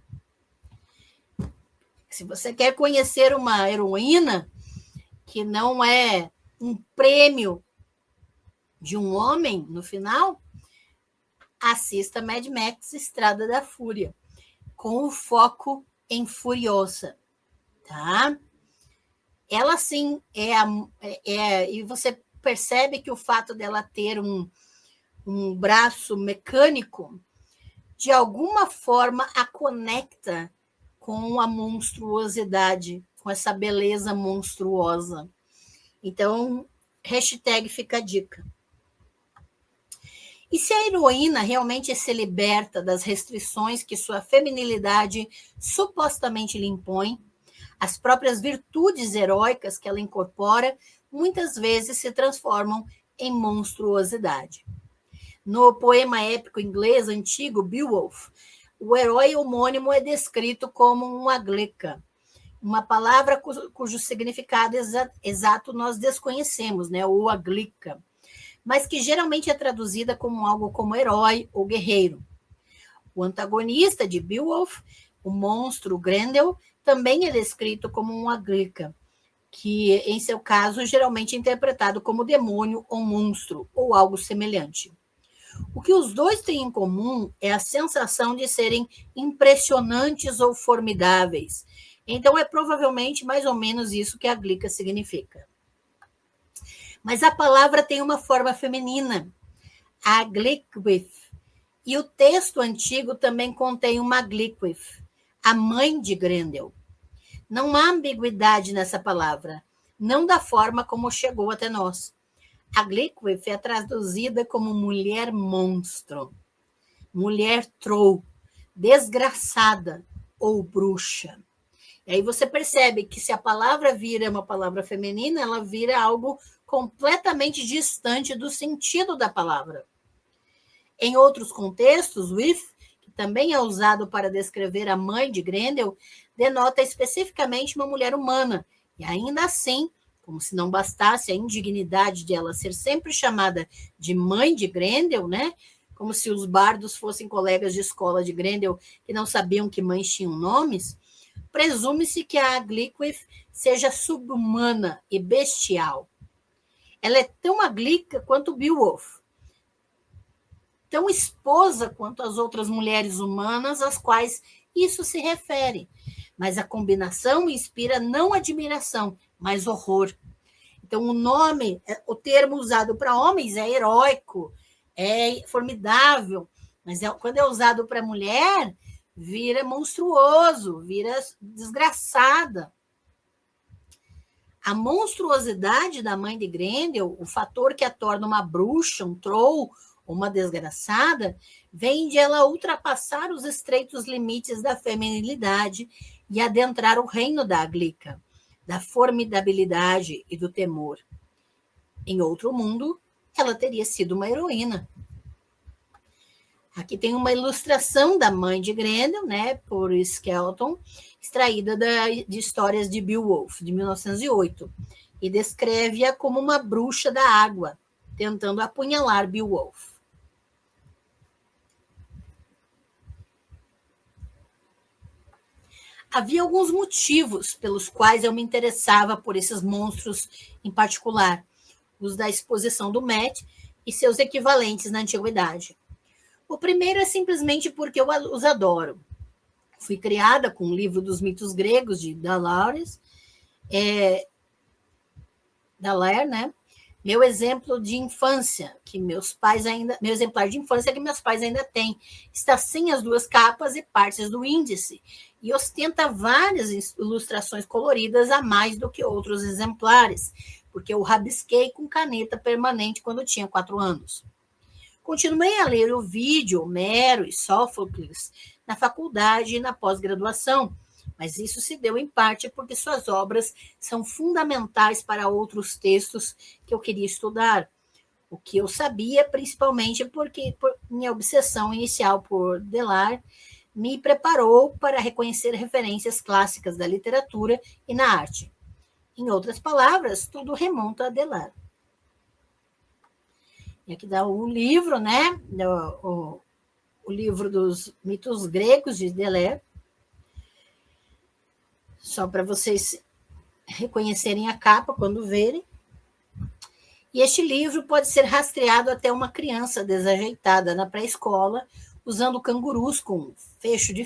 S1: Se você quer conhecer uma heroína que não é um prêmio de um homem no final, assista Mad Max Estrada da Fúria, com o foco em Furiosa, tá? Ela, sim, e você percebe que o fato dela ter um braço mecânico, de alguma forma, a conecta com a monstruosidade, com essa beleza monstruosa. Então, hashtag fica a dica. E se a heroína realmente se liberta das restrições que sua feminilidade supostamente lhe impõe, as próprias virtudes heróicas que ela incorpora muitas vezes se transformam em monstruosidade. No poema épico inglês antigo Beowulf, o herói homônimo é descrito como um aglica, uma palavra cujo significado exato nós desconhecemos, né? O aglica, mas que geralmente é traduzida como algo como herói ou guerreiro. O antagonista de Beowulf, o monstro Grendel, também é descrito como um aglica, que, em seu caso, geralmente é interpretado como demônio ou monstro, ou algo semelhante. O que os dois têm em comum é a sensação de serem impressionantes ou formidáveis. Então, é provavelmente mais ou menos isso que a glica significa. Mas a palavra tem uma forma feminina, a Glickwith, e o texto antigo também contém uma Glickwith, a mãe de Grendel. Não há ambiguidade nessa palavra, não da forma como chegou até nós. A Glyquith é traduzida como mulher monstro, mulher troll, desgraçada ou bruxa. E aí você percebe que se a palavra vira uma palavra feminina, ela vira algo completamente distante do sentido da palavra. Em outros contextos, with, que também é usado para descrever a mãe de Grendel, denota especificamente uma mulher humana. E ainda assim, como se não bastasse a indignidade de ela ser sempre chamada de mãe de Grendel, né? Como se os bardos fossem colegas de escola de Grendel que não sabiam que mães tinham nomes, presume-se que a Glyquith seja subhumana e bestial. Ela é tão aglica quanto Beowulf, tão esposa quanto as outras mulheres humanas às quais isso se refere. Mas a combinação inspira não admiração, mas horror. Então, o nome, o termo usado para homens é heróico, é formidável, mas quando é usado para mulher, vira monstruoso, vira desgraçada. A monstruosidade da mãe de Grendel, o fator que a torna uma bruxa, um troll, uma desgraçada, vem de ela ultrapassar os estreitos limites da feminilidade e adentrar o reino da Aglica, da formidabilidade e do temor. Em outro mundo, ela teria sido uma heroína. Aqui tem uma ilustração da mãe de Grendel, né, por Skelton, extraída de Histórias de Beowulf, de 1908, e descreve-a como uma bruxa da água, tentando apunhalar Beowulf. Havia alguns motivos pelos quais eu me interessava por esses monstros em particular, os da exposição do Met e seus equivalentes na antiguidade. O primeiro é simplesmente porque eu os adoro. Fui criada com o livro dos mitos gregos de Dallaire, né? Meu exemplo de infância, que meus pais ainda, meu exemplar de infância que meus pais ainda têm, está sem as duas capas e partes do índice e ostenta várias ilustrações coloridas a mais do que outros exemplares, porque eu rabisquei com caneta permanente quando tinha 4 anos. Continuei a ler o vídeo, Homero e Sófocles na faculdade e na pós-graduação, mas isso se deu em parte porque suas obras são fundamentais para outros textos que eu queria estudar. O que eu sabia, principalmente porque minha obsessão inicial por Delard me preparou para reconhecer referências clássicas da literatura e na arte. Em outras palavras, tudo remonta a Delard. E aqui dá o livro, né? O livro dos mitos gregos de Delard. Só para vocês reconhecerem a capa quando verem. E este livro pode ser rastreado até uma criança desajeitada na pré-escola, usando cangurus com fecho de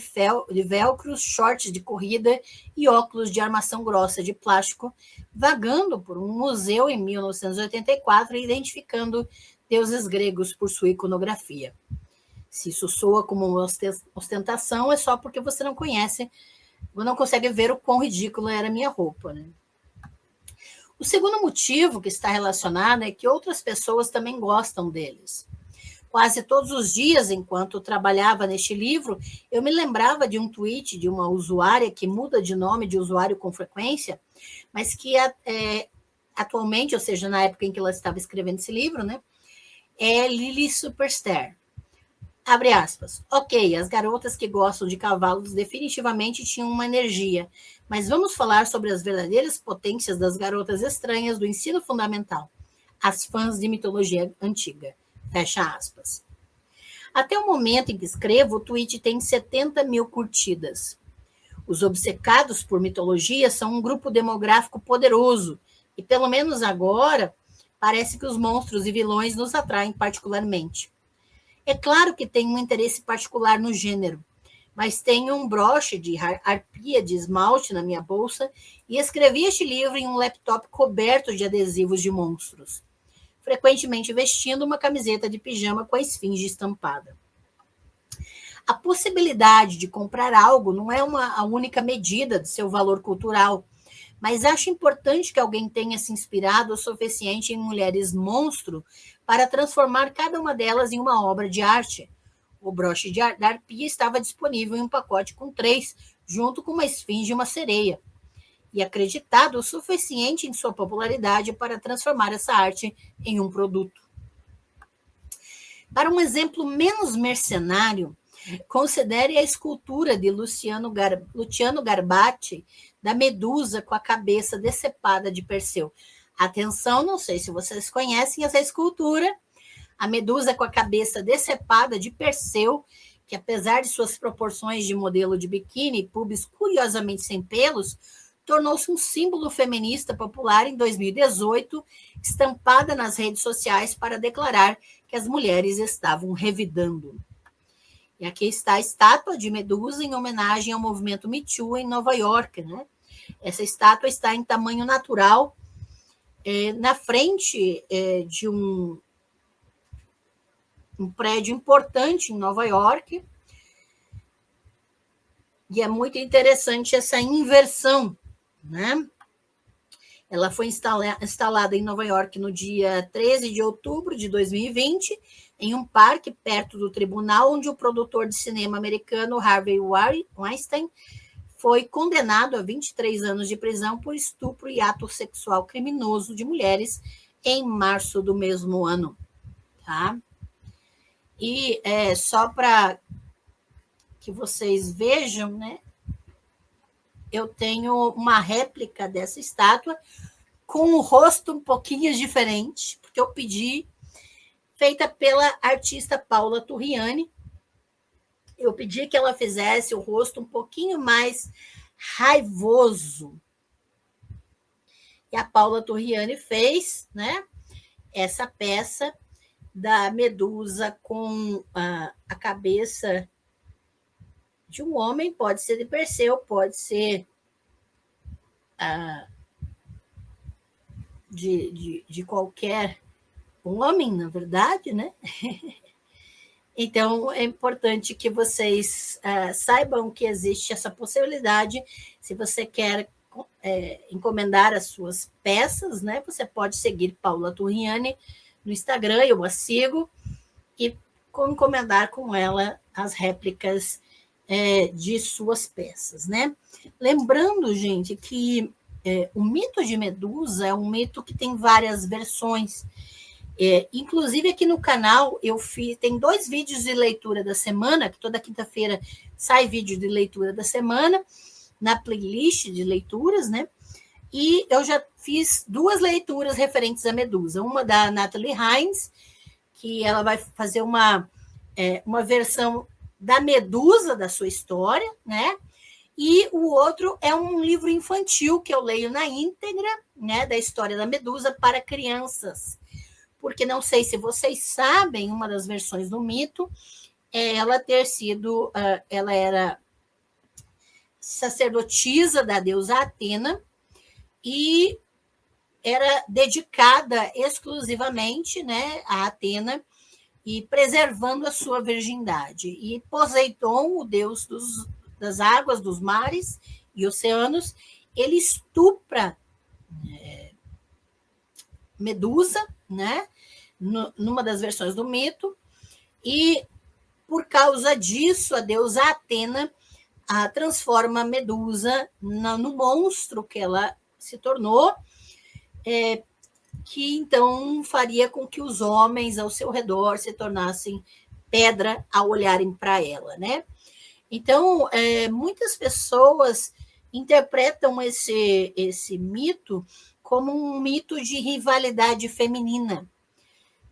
S1: velcro, shorts de corrida e óculos de armação grossa de plástico, vagando por um museu em 1984 e identificando deuses gregos por sua iconografia. Se isso soa como uma ostentação, é só porque você não conhece, não consegue ver o quão ridícula era a minha roupa, né? O segundo motivo que está relacionado é que outras pessoas também gostam deles. Quase todos os dias, enquanto trabalhava neste livro, eu me lembrava de um tweet de uma usuária que muda de nome de usuário com frequência, mas que atualmente, ou seja, na época em que ela estava escrevendo esse livro, né, é Lily Superstar. Abre aspas. Ok, as garotas que gostam de cavalos definitivamente tinham uma energia, mas vamos falar sobre as verdadeiras potências das garotas estranhas do ensino fundamental, as fãs de mitologia antiga. Fecha aspas. Até o momento em que escrevo, o tweet tem 70 mil curtidas. Os obcecados por mitologia são um grupo demográfico poderoso, e pelo menos agora, parece que os monstros e vilões nos atraem particularmente. É claro que tenho um interesse particular no gênero, mas tenho um broche de arpia de esmalte na minha bolsa e escrevi este livro em um laptop coberto de adesivos de monstros, frequentemente vestindo uma camiseta de pijama com a esfinge estampada. A possibilidade de comprar algo não é a única medida do seu valor cultural, mas acho importante que alguém tenha se inspirado o suficiente em mulheres monstro para transformar cada uma delas em uma obra de arte. O broche da arpia estava disponível em um pacote com 3, junto com uma esfinge e uma sereia, e acreditado o suficiente em sua popularidade para transformar essa arte em um produto. Para um exemplo menos mercenário, considere a escultura de Luciano Garbati, da Medusa com a cabeça decepada de Perseu. Atenção, não sei se vocês conhecem essa escultura, a Medusa com a cabeça decepada de Perseu, que apesar de suas proporções de modelo de biquíni e pubis curiosamente sem pelos, tornou-se um símbolo feminista popular em 2018, estampada nas redes sociais para declarar que as mulheres estavam revidando. E aqui está a estátua de Medusa em homenagem ao movimento Me Too em Nova York, né? Essa estátua está em tamanho natural, na frente de um prédio importante em Nova York, e é muito interessante essa inversão, né? Ela foi instalada em Nova York no dia 13 de outubro de 2020, em um parque perto do tribunal onde o produtor de cinema americano Harvey Weinstein foi condenado a 23 anos de prisão por estupro e ato sexual criminoso de mulheres em março do mesmo ano. Tá? E só para que vocês vejam, né? Eu tenho uma réplica dessa estátua com o rosto um pouquinho diferente, porque eu pedi, feita pela artista Paula Turriani. Eu pedi que ela fizesse o rosto um pouquinho mais raivoso. E a Paula Turriani fez, né, essa peça da Medusa com a cabeça de um homem, pode ser de Perseu, pode ser de qualquer homem, na verdade, né? Então, é importante que vocês saibam que existe essa possibilidade. Se você quer encomendar as suas peças, né? Você pode seguir Paula Turriani no Instagram, eu a sigo, e encomendar com ela as réplicas de suas peças, né? Lembrando, gente, que o mito de Medusa é um mito que tem várias versões. Inclusive aqui no canal tem 2 vídeos de leitura da semana, que toda quinta-feira sai vídeo de leitura da semana, na playlist de leituras, né? E eu já fiz 2 leituras referentes à Medusa. Uma da Natalie Hines, que ela vai fazer uma versão da Medusa, da sua história, né? E o outro é um livro infantil que eu leio na íntegra, né? Da história da Medusa para crianças. Porque não sei se vocês sabem, uma das versões do mito é ela ter sido, ela era sacerdotisa da deusa Atena e era dedicada exclusivamente, né, a Atena e preservando a sua virgindade. E Poseidon, o deus das águas, dos mares e oceanos, ele estupra Medusa, né? Numa das versões do mito, e por causa disso, a deusa Atena transforma Medusa no monstro que ela se tornou, que então faria com que os homens ao seu redor se tornassem pedra ao olharem para ela, né? Então, muitas pessoas interpretam esse mito como um mito de rivalidade feminina,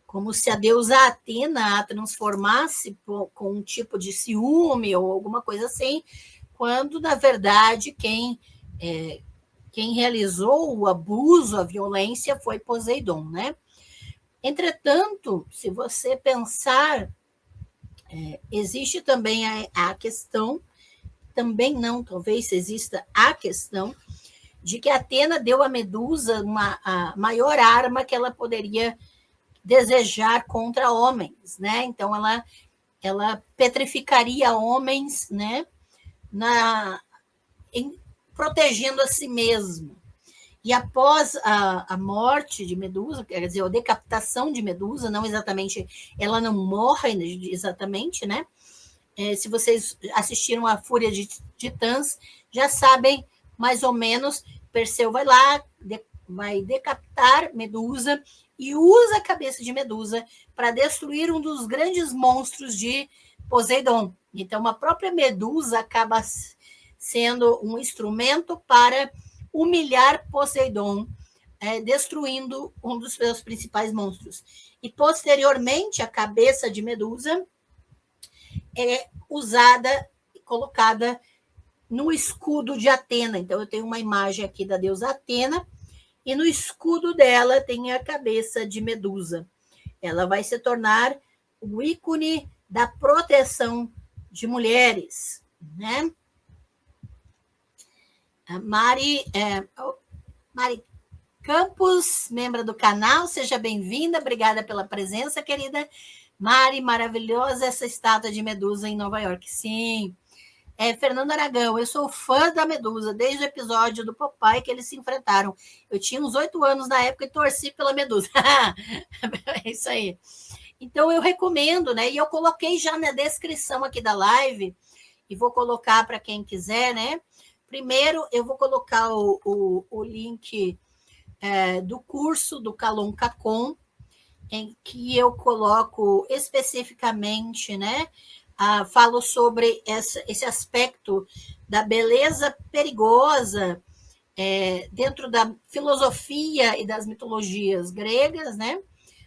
S1: como se a deusa Atena a transformasse com um tipo de ciúme ou alguma coisa assim, quando, na verdade, quem realizou o abuso, a violência, foi Poseidon, né? Entretanto, se você pensar, existe também a questão, também não, talvez exista a questão, de que Atena deu a Medusa a maior arma que ela poderia desejar contra homens, né? Então, ela ela petrificaria homens, né, protegendo a si mesmo. E após a morte de Medusa, quer dizer, a decapitação de Medusa, não exatamente, ela não morre exatamente, né? Se vocês assistiram a Fúria de Titãs, já sabem mais ou menos, Perseu vai lá, vai decapitar Medusa e usa a cabeça de Medusa para destruir um dos grandes monstros de Poseidon. Então, a própria Medusa acaba sendo um instrumento para humilhar Poseidon, destruindo um dos seus principais monstros. E, posteriormente, a cabeça de Medusa é usada e colocada no escudo de Atena. Então, eu tenho uma imagem aqui da deusa Atena, e no escudo dela tem a cabeça de Medusa. Ela vai se tornar o ícone da proteção de mulheres, né? A Mari Campos, membro do canal, seja bem-vinda, obrigada pela presença, querida. Mari, maravilhosa essa estátua de Medusa em Nova York. Sim. Fernando Aragão, eu sou fã da Medusa, desde o episódio do Popeye que eles se enfrentaram. Eu tinha uns 8 anos na época e torci pela Medusa. É isso aí. Então, eu recomendo, né? E eu coloquei já na descrição aqui da live, e vou colocar para quem quiser, né? Primeiro, eu vou colocar o link do curso do Calon Cacon, em que eu coloco especificamente, né? Falo sobre esse aspecto da beleza perigosa dentro da filosofia e das mitologias gregas, né?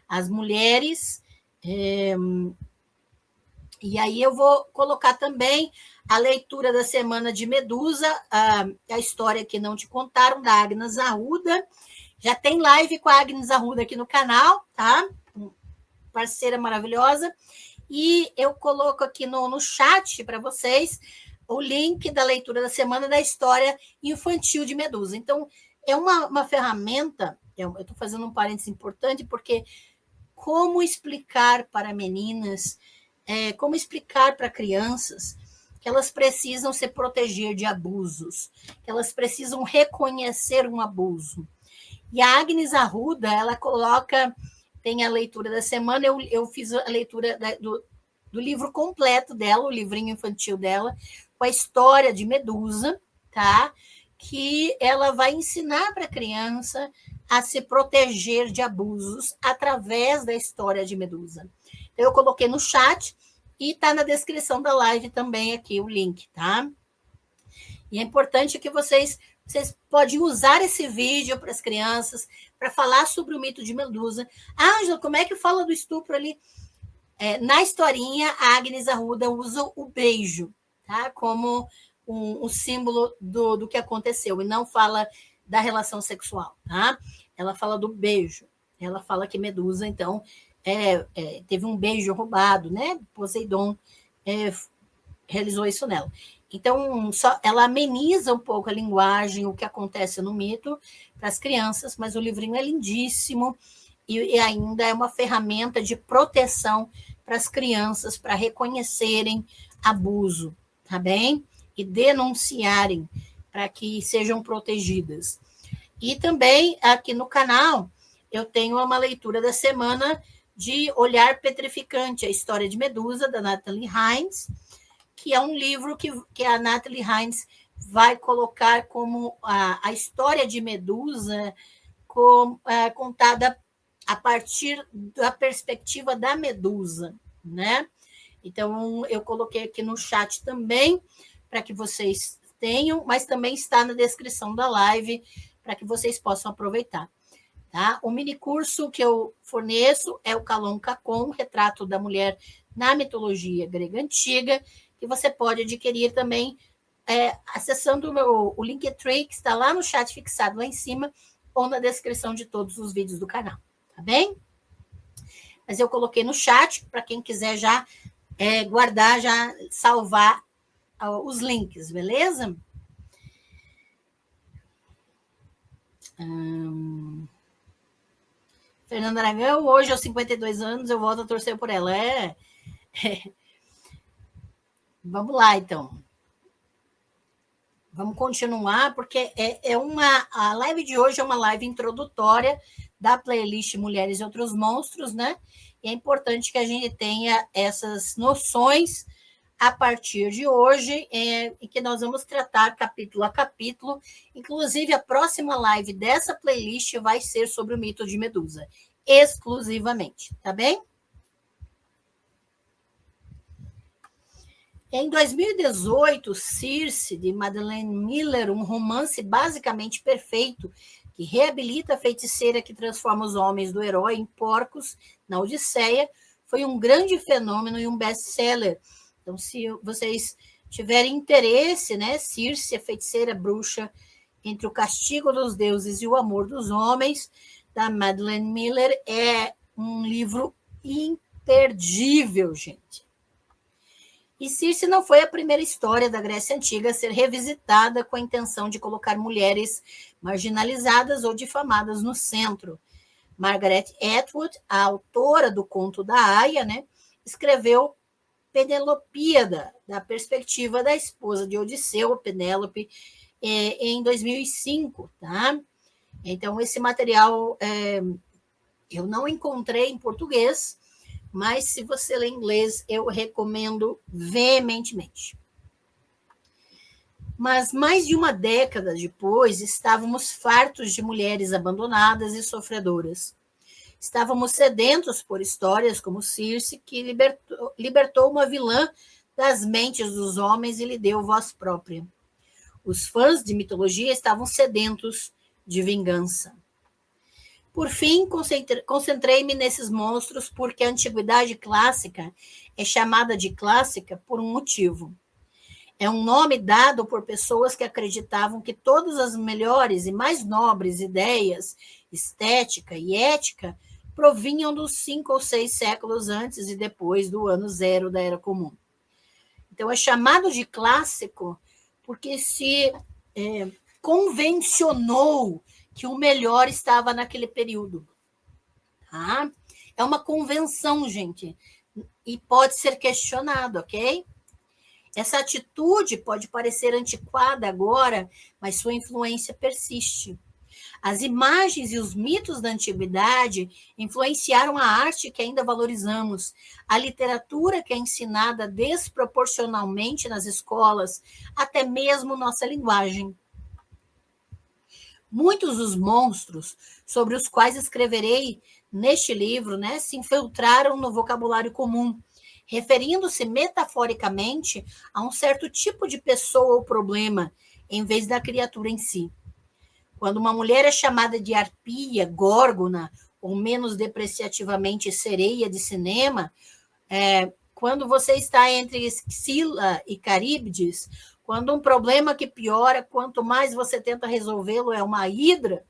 S1: As mulheres. E aí eu vou colocar também a leitura da Semana de Medusa, a história que não te contaram, da Agnes Arruda. Já tem live com a Agnes Arruda aqui no canal, tá? Parceira maravilhosa. E eu coloco aqui no chat para vocês o link da leitura da semana da história infantil de Medusa. Então, é uma ferramenta, eu estou fazendo um parênteses importante, porque como explicar para meninas, como explicar para crianças que elas precisam se proteger de abusos, que elas precisam reconhecer um abuso. E a Agnes Arruda, ela coloca... Tem a leitura da semana, eu fiz a leitura do livro completo dela, o livrinho infantil dela, com a história de Medusa, tá? Que ela vai ensinar para a criança a se proteger de abusos através da história de Medusa. Então, eu coloquei no chat e está na descrição da live também aqui o link, tá? E é importante que vocês podem usar esse vídeo para as crianças, para falar sobre o mito de Medusa. Ângela, como é que fala do estupro ali? Na historinha, a Agnes Arruda usa o beijo, tá? Como um símbolo do que aconteceu, e não fala da relação sexual, tá? Ela fala do beijo. Ela fala que Medusa, então, teve um beijo roubado, né? Poseidon realizou isso nela. Então, ela ameniza um pouco a linguagem, o que acontece no mito para as crianças, mas o livrinho é lindíssimo e ainda é uma ferramenta de proteção para as crianças, para reconhecerem abuso, tá bem? E denunciarem para que sejam protegidas. E também, aqui no canal, eu tenho uma leitura da semana de Olhar Petrificante, a história de Medusa, da Natalie Hines, que é um livro que a Natalie Hines vai colocar como a história de Medusa contada a partir da perspectiva da Medusa, né? Então, eu coloquei aqui no chat também, para que vocês tenham, mas também está na descrição da live, para que vocês possam aproveitar. Tá? O mini curso que eu forneço é o Calon Cacon, Retrato da Mulher na Mitologia Grega Antiga, que você pode adquirir também acessando o Linktree, que está lá no chat fixado lá em cima, ou na descrição de todos os vídeos do canal, tá bem? Mas eu coloquei no chat, para quem quiser já guardar, já salvar os links, beleza? Fernanda Aragão, hoje aos 52 anos, eu volto a torcer por ela. Vamos lá, então. Vamos continuar, porque a live de hoje é uma live introdutória da playlist Mulheres e Outros Monstros, né? E é importante que a gente tenha essas noções a partir de hoje, em que nós vamos tratar capítulo a capítulo. Inclusive, a próxima live dessa playlist vai ser sobre o mito de Medusa, exclusivamente, tá bem? Em 2018, Circe, de Madeleine Miller, um romance basicamente perfeito, que reabilita a feiticeira que transforma os homens do herói em porcos na Odisseia, foi um grande fenômeno e um best-seller. Então, se vocês tiverem interesse, né, Circe, a feiticeira bruxa, entre o castigo dos deuses e o amor dos homens, da Madeleine Miller, é um livro imperdível, gente. E Circe não foi a primeira história da Grécia Antiga a ser revisitada com a intenção de colocar mulheres marginalizadas ou difamadas no centro. Margaret Atwood, a autora do Conto da Aia, né, escreveu Penelopíada, da perspectiva da esposa de Odisseu, Penélope, em 2005. Tá? Então, esse material eu não encontrei em português, mas se você lê inglês, eu recomendo veementemente. Mas mais de uma década depois, estávamos fartos de mulheres abandonadas e sofredoras. Estávamos sedentos por histórias como Circe, que libertou uma vilã das mentes dos homens e lhe deu voz própria. Os fãs de mitologia estavam sedentos de vingança. Por fim, concentrei-me nesses monstros porque a antiguidade clássica é chamada de clássica por um motivo. É um nome dado por pessoas que acreditavam que todas as melhores e mais nobres ideias, estética e ética, provinham dos 5 ou 6 séculos antes e depois do ano zero da Era Comum. Então, é chamado de clássico porque se convencionou que o melhor estava naquele período. Tá? É uma convenção, gente, e pode ser questionado, ok? Essa atitude pode parecer antiquada agora, mas sua influência persiste. As imagens e os mitos da antiguidade influenciaram a arte que ainda valorizamos, a literatura que é ensinada desproporcionalmente nas escolas, até mesmo nossa linguagem. Muitos dos monstros sobre os quais escreverei neste livro, né, se infiltraram no vocabulário comum, referindo-se metaforicamente a um certo tipo de pessoa ou problema, em vez da criatura em si. Quando uma mulher é chamada de arpia, górgona, ou menos depreciativamente sereia de cinema, quando você está entre Scylla e Caríbdes, quando um problema que piora, quanto mais você tenta resolvê-lo, é uma hidra,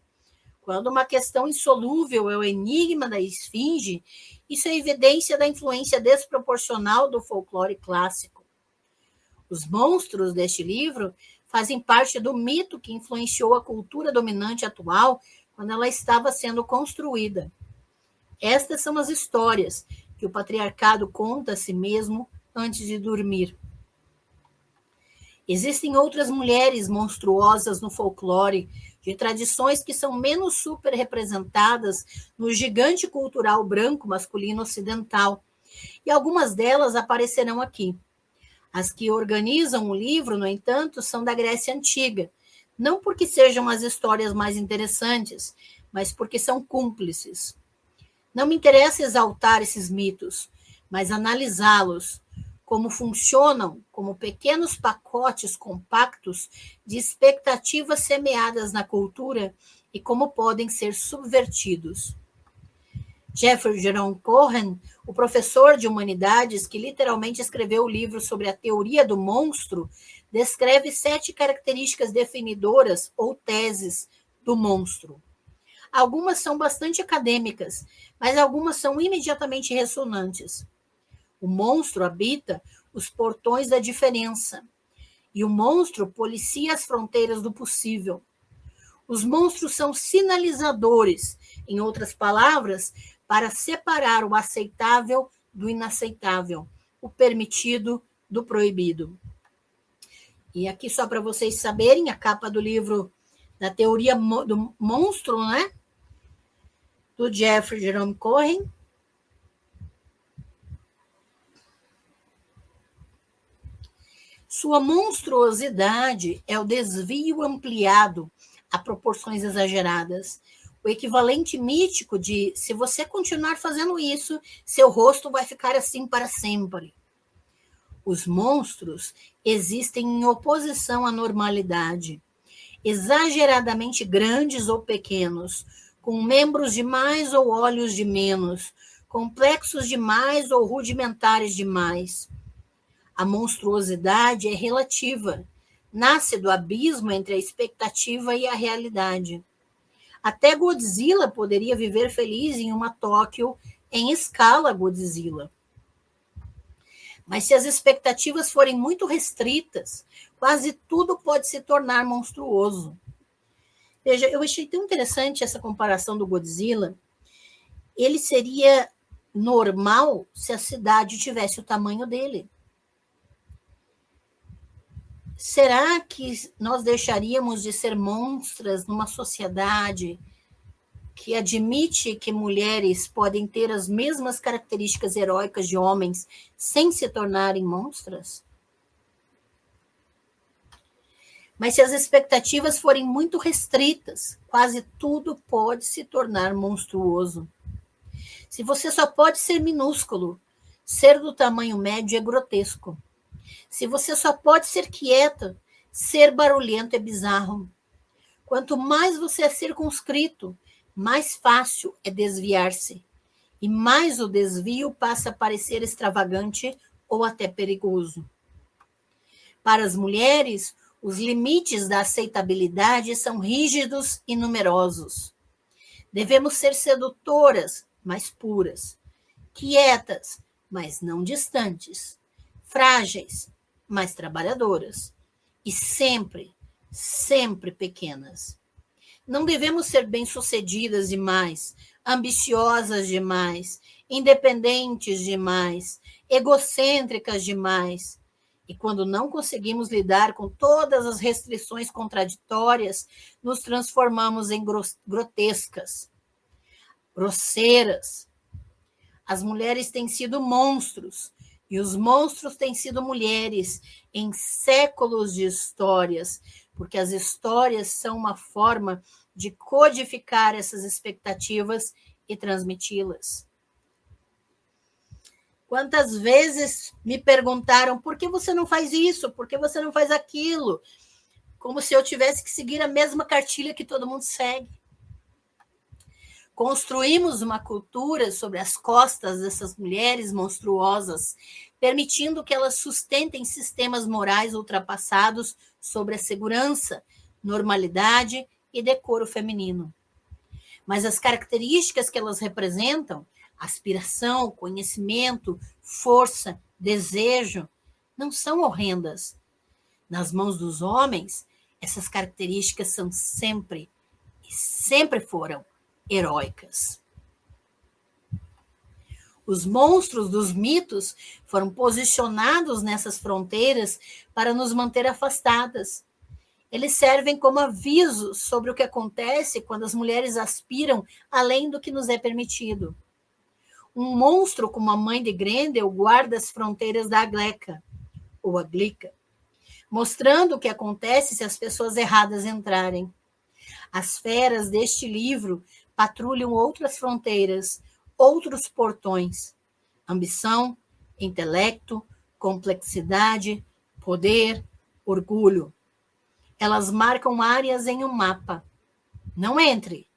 S1: quando uma questão insolúvel é o enigma da esfinge, isso é evidência da influência desproporcional do folclore clássico. Os monstros deste livro fazem parte do mito que influenciou a cultura dominante atual quando ela estava sendo construída. Estas são as histórias que o patriarcado conta a si mesmo antes de dormir. Existem outras mulheres monstruosas no folclore, de tradições que são menos superrepresentadas no gigante cultural branco masculino ocidental, e algumas delas aparecerão aqui. As que organizam o livro, no entanto, são da Grécia Antiga, não porque sejam as histórias mais interessantes, mas porque são cúmplices. Não me interessa exaltar esses mitos, mas analisá-los, como funcionam como pequenos pacotes compactos de expectativas semeadas na cultura e como podem ser subvertidos. Jeffrey Jerome Cohen, o professor de humanidades que literalmente escreveu o livro sobre a teoria do monstro, descreve 7 características definidoras ou teses do monstro. Algumas são bastante acadêmicas, mas algumas são imediatamente ressonantes. O monstro habita os portões da diferença, e o monstro policia as fronteiras do possível. Os monstros são sinalizadores, em outras palavras, para separar o aceitável do inaceitável, o permitido do proibido. E aqui, só para vocês saberem, a capa do livro da Teoria do Monstro, né? Do Jeffrey Jerome Cohen. Sua monstruosidade é o desvio ampliado a proporções exageradas. O equivalente mítico de, se você continuar fazendo isso, seu rosto vai ficar assim para sempre. Os monstros existem em oposição à normalidade, exageradamente grandes ou pequenos, com membros de mais ou olhos de menos, complexos demais ou rudimentares demais. A monstruosidade é relativa, nasce do abismo entre a expectativa e a realidade. Até Godzilla poderia viver feliz em uma Tóquio em escala Godzilla. Mas se as expectativas forem muito restritas, quase tudo pode se tornar monstruoso. Veja, eu achei tão interessante essa comparação do Godzilla. Ele seria normal se a cidade tivesse o tamanho dele. Será que nós deixaríamos de ser monstras numa sociedade que admite que mulheres podem ter as mesmas características heróicas de homens sem se tornarem monstras? Mas se as expectativas forem muito restritas, quase tudo pode se tornar monstruoso. Se você só pode ser minúsculo, ser do tamanho médio é grotesco. Se você só pode ser quieta, ser barulhento é bizarro. Quanto mais você é circunscrito, mais fácil é desviar-se. E mais o desvio passa a parecer extravagante ou até perigoso. Para as mulheres, os limites da aceitabilidade são rígidos e numerosos. Devemos ser sedutoras, mas puras. Quietas, mas não distantes. Frágeis, mas trabalhadoras. E sempre, sempre pequenas. Não devemos ser bem-sucedidas demais, ambiciosas demais, independentes demais, egocêntricas demais. E quando não conseguimos lidar com todas as restrições contraditórias, nos transformamos em grotescas, grosseiras. As mulheres têm sido monstros, e os monstros têm sido mulheres em séculos de histórias, porque as histórias são uma forma de codificar essas expectativas e transmiti-las. Quantas vezes me perguntaram por que você não faz isso, por que você não faz aquilo? Como se eu tivesse que seguir a mesma cartilha que todo mundo segue. Construímos uma cultura sobre as costas dessas mulheres monstruosas, permitindo que elas sustentem sistemas morais ultrapassados sobre a segurança, normalidade e decoro feminino. Mas as características que elas representam, aspiração, conhecimento, força, desejo, não são horrendas. Nas mãos dos homens, essas características são sempre, e sempre foram, heróicas. Os monstros dos mitos foram posicionados nessas fronteiras para nos manter afastadas. Eles servem como aviso sobre o que acontece quando as mulheres aspiram além do que nos é permitido. Um monstro como a mãe de Grendel guarda as fronteiras da Agleca, ou Aglica, mostrando o que acontece se as pessoas erradas entrarem. As feras deste livro patrulham outras fronteiras, outros portões. Ambição, intelecto, complexidade, poder, orgulho. Elas marcam áreas em um mapa. Não entre.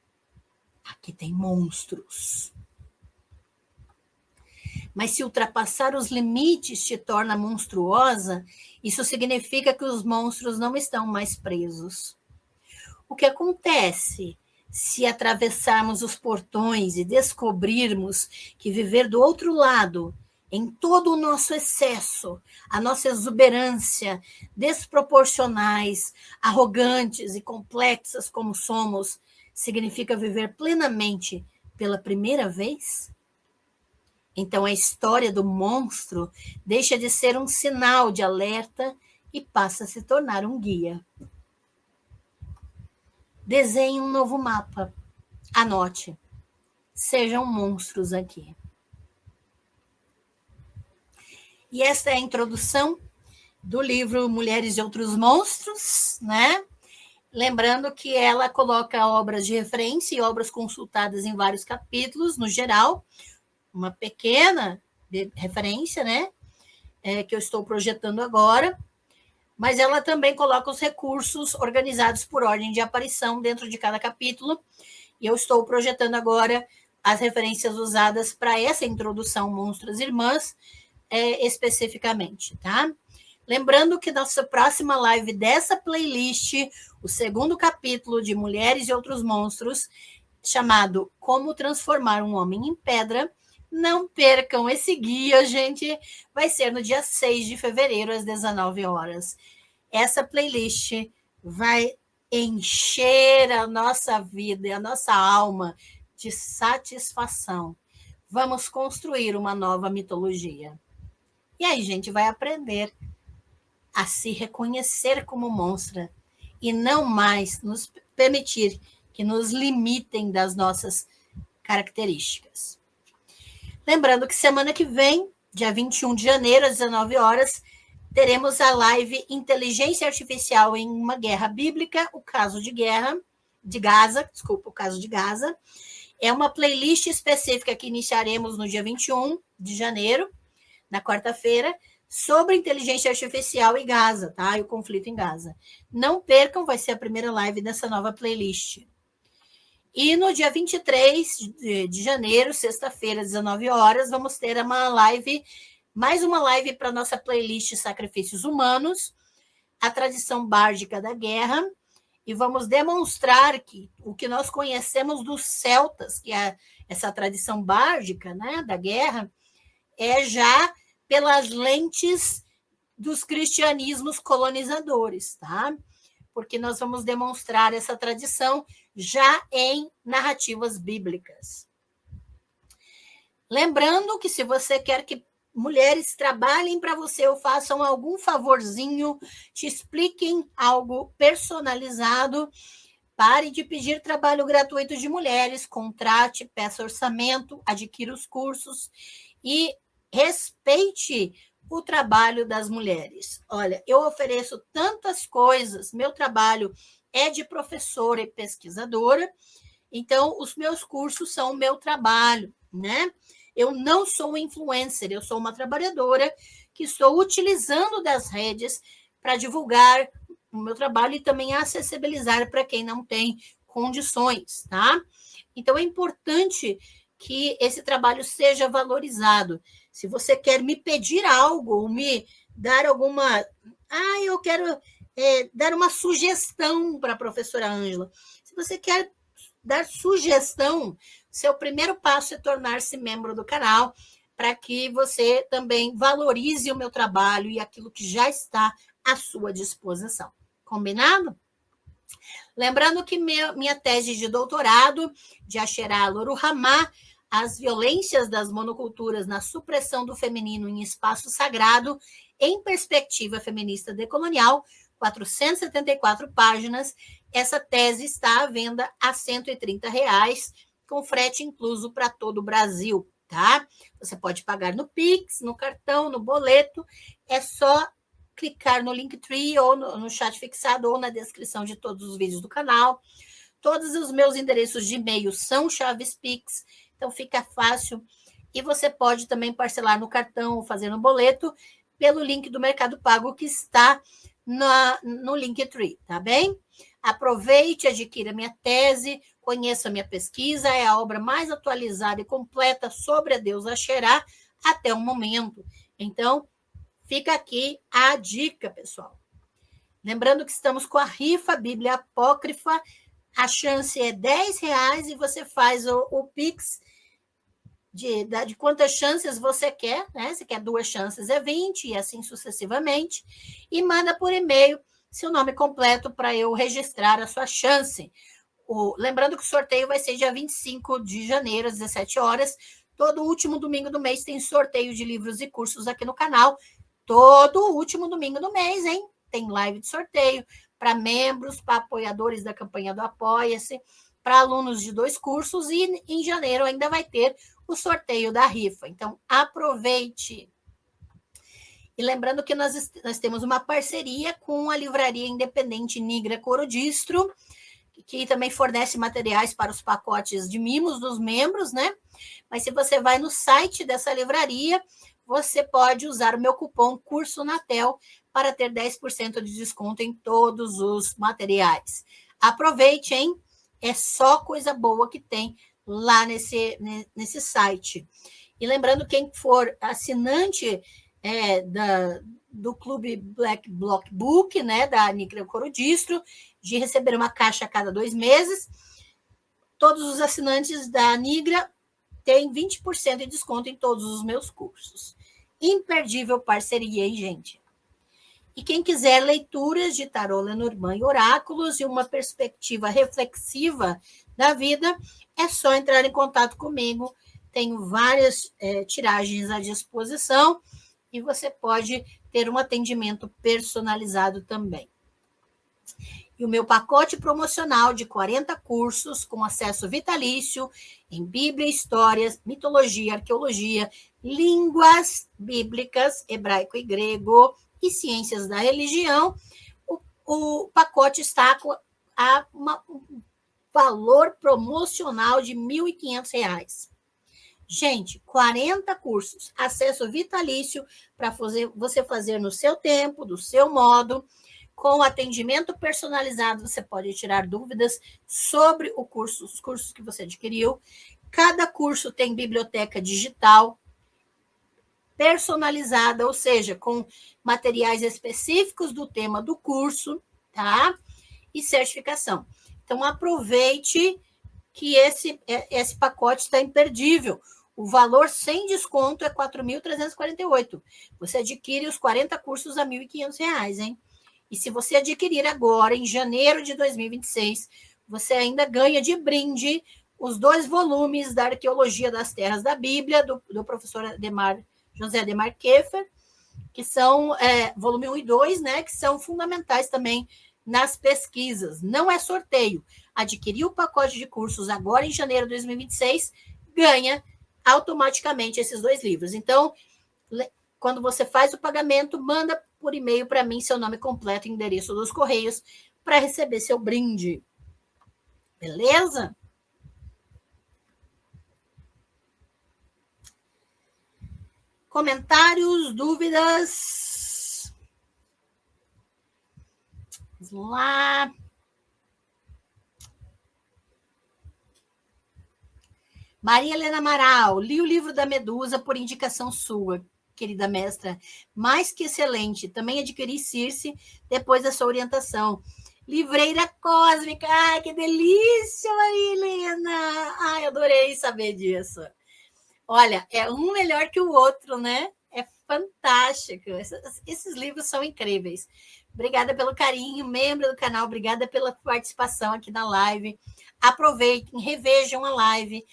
S1: Aqui tem monstros. Mas se ultrapassar os limites te torna monstruosa, isso significa que os monstros não estão mais presos. O que acontece se atravessarmos os portões e descobrirmos que viver do outro lado, em todo o nosso excesso, a nossa exuberância, desproporcionais, arrogantes e complexas como somos, significa viver plenamente pela primeira vez? Então, a história do monstro deixa de ser um sinal de alerta e passa a se tornar um guia. Desenhe um novo mapa. Anote. Sejam monstros aqui. E essa é a introdução do livro Mulheres e Outros Monstros, né? Lembrando que ela coloca obras de referência e obras consultadas em vários capítulos, no geral, uma pequena referência, né? Que eu estou projetando agora, mas ela também coloca os recursos organizados por ordem de aparição dentro de cada capítulo, e eu estou projetando agora as referências usadas para essa introdução Monstros Irmãs, especificamente, tá? Lembrando que nossa próxima live dessa playlist, o segundo capítulo de Mulheres e Outros Monstros, chamado Como Transformar um Homem em Pedra, não percam esse guia, gente, vai ser no dia 6 de fevereiro, às 19 horas. Essa playlist vai encher a nossa vida e a nossa alma de satisfação. Vamos construir uma nova mitologia. E aí, gente, vai aprender a se reconhecer como monstra e não mais nos permitir que nos limitem das nossas características. Lembrando que semana que vem, dia 21 de janeiro, às 19 horas, teremos a live Inteligência Artificial em uma Guerra Bíblica, o caso de Gaza. É uma playlist específica que iniciaremos no dia 21 de janeiro, na quarta-feira, sobre inteligência artificial e Gaza, tá? E o conflito em Gaza. Não percam, vai ser a primeira live dessa nova playlist. E no dia 23 de janeiro, sexta-feira, às 19 horas, vamos ter mais uma live para a nossa playlist Sacrifícios Humanos, a tradição bárdica da guerra, e vamos demonstrar que o que nós conhecemos dos celtas, que é essa tradição bárdica, né, da guerra, é já pelas lentes dos cristianismos colonizadores, tá? Porque nós vamos demonstrar essa tradição já em narrativas bíblicas. Lembrando que se você quer que mulheres trabalhem para você ou façam algum favorzinho, te expliquem algo personalizado, pare de pedir trabalho gratuito de mulheres, contrate, peça orçamento, adquira os cursos e respeite o trabalho das mulheres. Olha, eu ofereço tantas coisas, meu trabalho é de professora e pesquisadora, então os meus cursos são o meu trabalho, né? Eu não sou influencer, eu sou uma trabalhadora que estou utilizando das redes para divulgar o meu trabalho e também acessibilizar para quem não tem condições, tá? Então é importante que esse trabalho seja valorizado. Se você quer me pedir algo, ou me dar alguma... eu quero dar uma sugestão para a professora Ângela. Se você quer dar sugestão, seu primeiro passo é tornar-se membro do canal, para que você também valorize o meu trabalho e aquilo que já está à sua disposição. Combinado? Lembrando que minha tese de doutorado, de Asherah Loruhamá, as violências das monoculturas na supressão do feminino em espaço sagrado, em perspectiva feminista decolonial, 474 páginas. Essa tese está à venda a R$ 130, com frete incluso para todo o Brasil, tá? Você pode pagar no Pix, no cartão, no boleto, é só clicar no Linktree ou no chat fixado ou na descrição de todos os vídeos do canal. Todos os meus endereços de e-mail são chaves Pix, então fica fácil. E você pode também parcelar no cartão ou fazer no boleto pelo link do Mercado Pago que está no Linktree, tá bem? Aproveite, adquira minha tese, conheça minha pesquisa, é a obra mais atualizada e completa sobre a deusa Asherah até o momento. Então, fica aqui a dica, pessoal. Lembrando que estamos com a rifa Bíblia Apócrifa, a chance é R$10 e você faz o Pix de quantas chances você quer, né? Se quer 2 chances é 20 e assim sucessivamente, e manda por e-mail seu nome completo para eu registrar a sua chance. Lembrando que o sorteio vai ser dia 25 de janeiro, às 17 horas, Todo último domingo do mês tem sorteio de livros e cursos aqui no canal. Todo último domingo do mês, hein? Tem live de sorteio para membros, para apoiadores da campanha do Apoia-se, para alunos de 2 cursos, e em janeiro ainda vai ter o sorteio da rifa. Então, aproveite! E lembrando que nós temos uma parceria com a livraria independente Nigra Corodistro, que também fornece materiais para os pacotes de mimos dos membros, né? Mas se você vai no site dessa livraria, você pode usar o meu cupom CursoNatel para ter 10% de desconto em todos os materiais. Aproveite, hein? É só coisa boa que tem lá nesse site. E lembrando, quem for assinante do Clube Black Block Book, né, da Nigra Corodistro, de receber uma caixa a cada 2 meses, todos os assinantes da Nigra têm 20% de desconto em todos os meus cursos. Imperdível parceria, hein, gente? E quem quiser leituras de tarô, Lenormand e oráculos e uma perspectiva reflexiva da vida, é só entrar em contato comigo. Tenho várias tiragens à disposição e você pode ter um atendimento personalizado também. E o meu pacote promocional de 40 cursos com acesso vitalício em Bíblia, Histórias, Mitologia, Arqueologia, Línguas Bíblicas, Hebraico e Grego e Ciências da Religião, o pacote está a um valor promocional de R$ 1.500. Gente, 40 cursos, acesso vitalício para você fazer no seu tempo, do seu modo, com atendimento personalizado. Você pode tirar dúvidas sobre os cursos que você adquiriu. Cada curso tem biblioteca digital personalizada, ou seja, com materiais específicos do tema do curso, tá? E certificação. Então, aproveite que esse pacote está imperdível. O valor sem desconto é R$ 4.348. Você adquire os 40 cursos a R$ 1.500, hein? E se você adquirir agora, em janeiro de 2026, você ainda ganha de brinde os 2 volumes da Arqueologia das Terras da Bíblia, do professor José Ademar Keffer, que são volume 1 e 2, né, que são fundamentais também nas pesquisas. Não é sorteio. Adquirir o pacote de cursos agora, em janeiro de 2026, ganha automaticamente esses 2 livros. Então, quando você faz o pagamento, manda por e-mail para mim seu nome completo e endereço dos Correios para receber seu brinde. Beleza? Comentários, dúvidas? Vamos lá. Maria Helena Amaral, li o livro da Medusa por indicação sua, querida mestra. Mais que excelente. Também adquiri Circe depois da sua orientação. Livreira Cósmica. Ai, que delícia, Maria Helena. Ai, adorei saber disso. Olha, é um melhor que o outro, né? É fantástico. Esses livros são incríveis. Obrigada pelo carinho, membro do canal. Obrigada pela participação aqui na live. Aproveitem, revejam a live.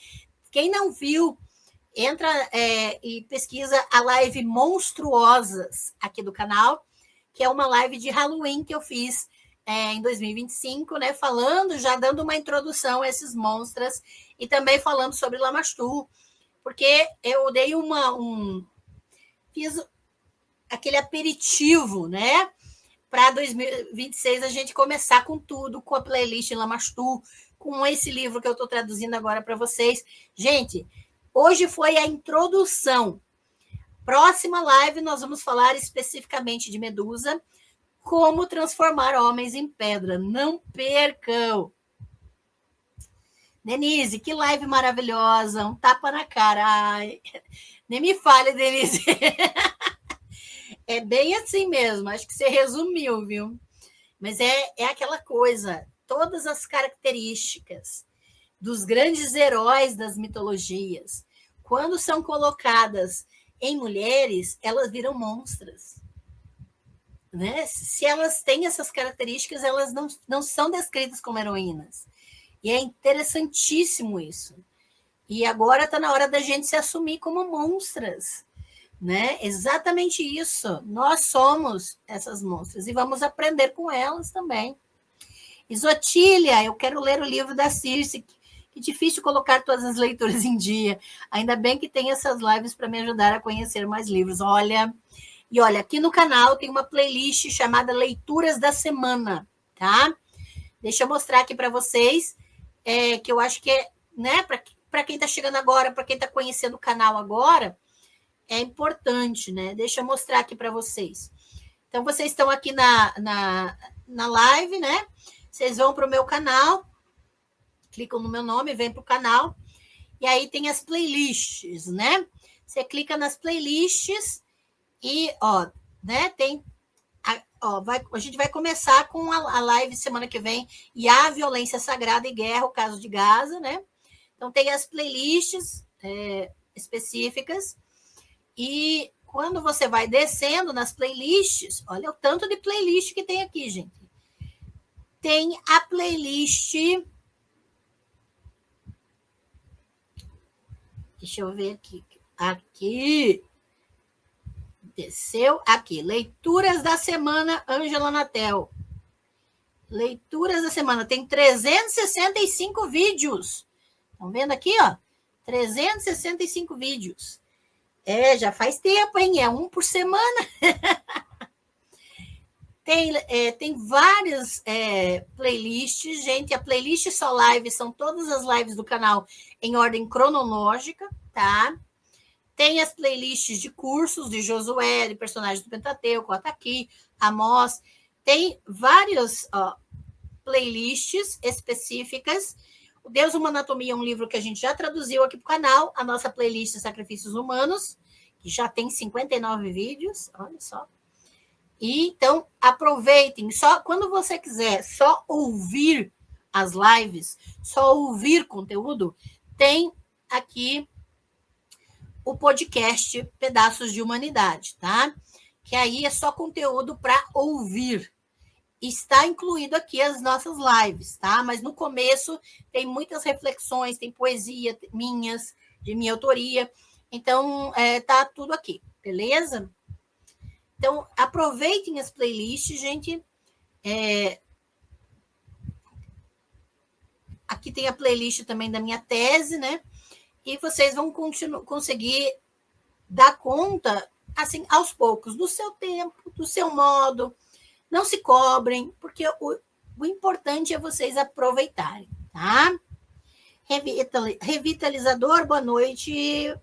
S1: Quem não viu, entra e pesquisa a live Monstruosas aqui do canal, que é uma live de Halloween que eu fiz em 2025, né? Falando, já dando uma introdução a esses monstros e também falando sobre Lamashtu, porque eu dei fiz aquele aperitivo, né? Para 2026 a gente começar com tudo, com a playlist Lamashtu, com esse livro que eu estou traduzindo agora para vocês. Gente, hoje foi a introdução. Próxima live nós vamos falar especificamente de Medusa, como transformar homens em pedra. Não percam! Denise, que live maravilhosa, um tapa na cara. Ai, nem me fale, Denise. É bem assim mesmo, acho que você resumiu, viu? Mas é aquela coisa, todas as características dos grandes heróis das mitologias, quando são colocadas em mulheres, elas viram monstras. Né? Se elas têm essas características, elas não são descritas como heroínas. E é interessantíssimo isso. E agora está na hora da gente se assumir como monstras, né? Exatamente isso. Nós somos essas monstras e vamos aprender com elas também. Isotília, eu quero ler o livro da Circe. Que difícil colocar todas as leituras em dia. Ainda bem que tem essas lives para me ajudar a conhecer mais livros. Olha, aqui no canal tem uma playlist chamada Leituras da Semana, tá? Deixa eu mostrar aqui para vocês, que eu acho que é, né, para quem está chegando agora, para quem está conhecendo o canal agora, é importante, né? Deixa eu mostrar aqui para vocês. Então, vocês estão aqui na live, né? Vocês vão para o meu canal, clicam no meu nome, vem para o canal, e aí tem as playlists, né? Você clica nas playlists e, ó, né, tem... a gente vai começar com a live semana que vem, e a violência sagrada e guerra, o caso de Gaza, né? Então, tem as playlists específicas, e quando você vai descendo nas playlists, olha o tanto de playlist que tem aqui, gente. Tem a playlist... Deixa eu ver aqui. Aqui. Desceu aqui. Leituras da semana, Ângela Natel. Leituras da semana. Tem 365 vídeos. Estão vendo aqui, ó? 365 vídeos. Já faz tempo, hein? É um por semana. Tem várias playlists, gente. A playlist só live são todas as lives do canal em ordem cronológica, tá? Tem as playlists de cursos de Josué, de personagens do Pentateuco, Ataqui, Amós. Tem várias playlists específicas. O Deus, uma Anatomia é um livro que a gente já traduziu aqui para o canal. A nossa playlist Sacrifícios Humanos, que já tem 59 vídeos, olha só. E, então, aproveitem. Só quando você quiser só ouvir as lives, só ouvir conteúdo, tem aqui o podcast Pedaços de Humanidade, tá? Que aí é só conteúdo para ouvir. Está incluído aqui as nossas lives, tá? Mas no começo tem muitas reflexões, tem poesia minhas, de minha autoria. Então, tá tudo aqui, beleza? Então, aproveitem as playlists, gente. Aqui tem a playlist também da minha tese, né? E vocês vão conseguir dar conta, assim, aos poucos, do seu tempo, do seu modo. Não se cobrem, porque o importante é vocês aproveitarem, tá? Revitalizador, boa noite.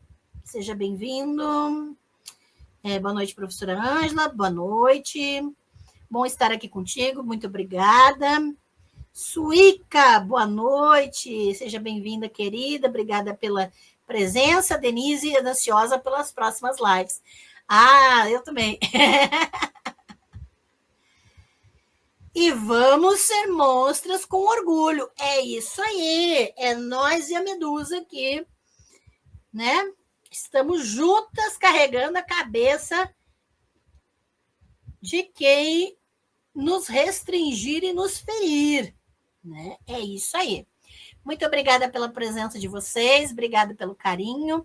S1: Seja bem-vindo. Boa noite, professora Ângela. Boa noite. Bom estar aqui contigo. Muito obrigada. Suíca, boa noite. Seja bem-vinda, querida. Obrigada pela presença. Denise, ansiosa pelas próximas lives. Eu também. E vamos ser monstras com orgulho. É isso aí. É nós e a Medusa aqui, né? Estamos juntas carregando a cabeça de quem nos restringir e nos ferir, né? É isso aí. Muito obrigada pela presença de vocês, obrigada pelo carinho.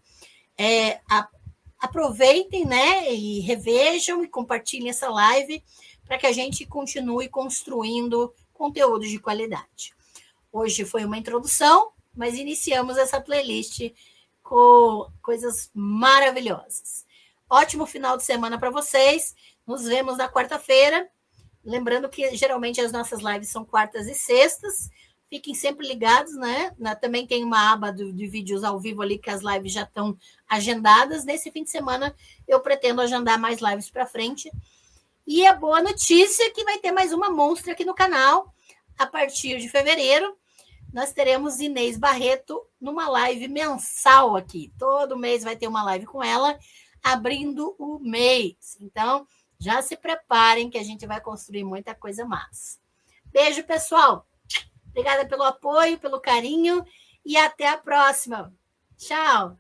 S1: Aproveitem, né? E revejam e compartilhem essa live para que a gente continue construindo conteúdos de qualidade. Hoje foi uma introdução, mas iniciamos essa playlist com coisas maravilhosas. Ótimo final de semana para vocês. Nos vemos na quarta-feira. Lembrando que geralmente as nossas lives são quartas e sextas. Fiquem sempre ligados, né? Também tem uma aba de vídeos ao vivo ali que as lives já estão agendadas. Nesse fim de semana eu pretendo agendar mais lives para frente. E a boa notícia é que vai ter mais uma monstra aqui no canal. A partir de fevereiro, nós teremos Inês Barreto numa live mensal aqui. Todo mês vai ter uma live com ela, abrindo o mês. Então, já se preparem que a gente vai construir muita coisa massa. Beijo, pessoal. Obrigada pelo apoio, pelo carinho e até a próxima. Tchau.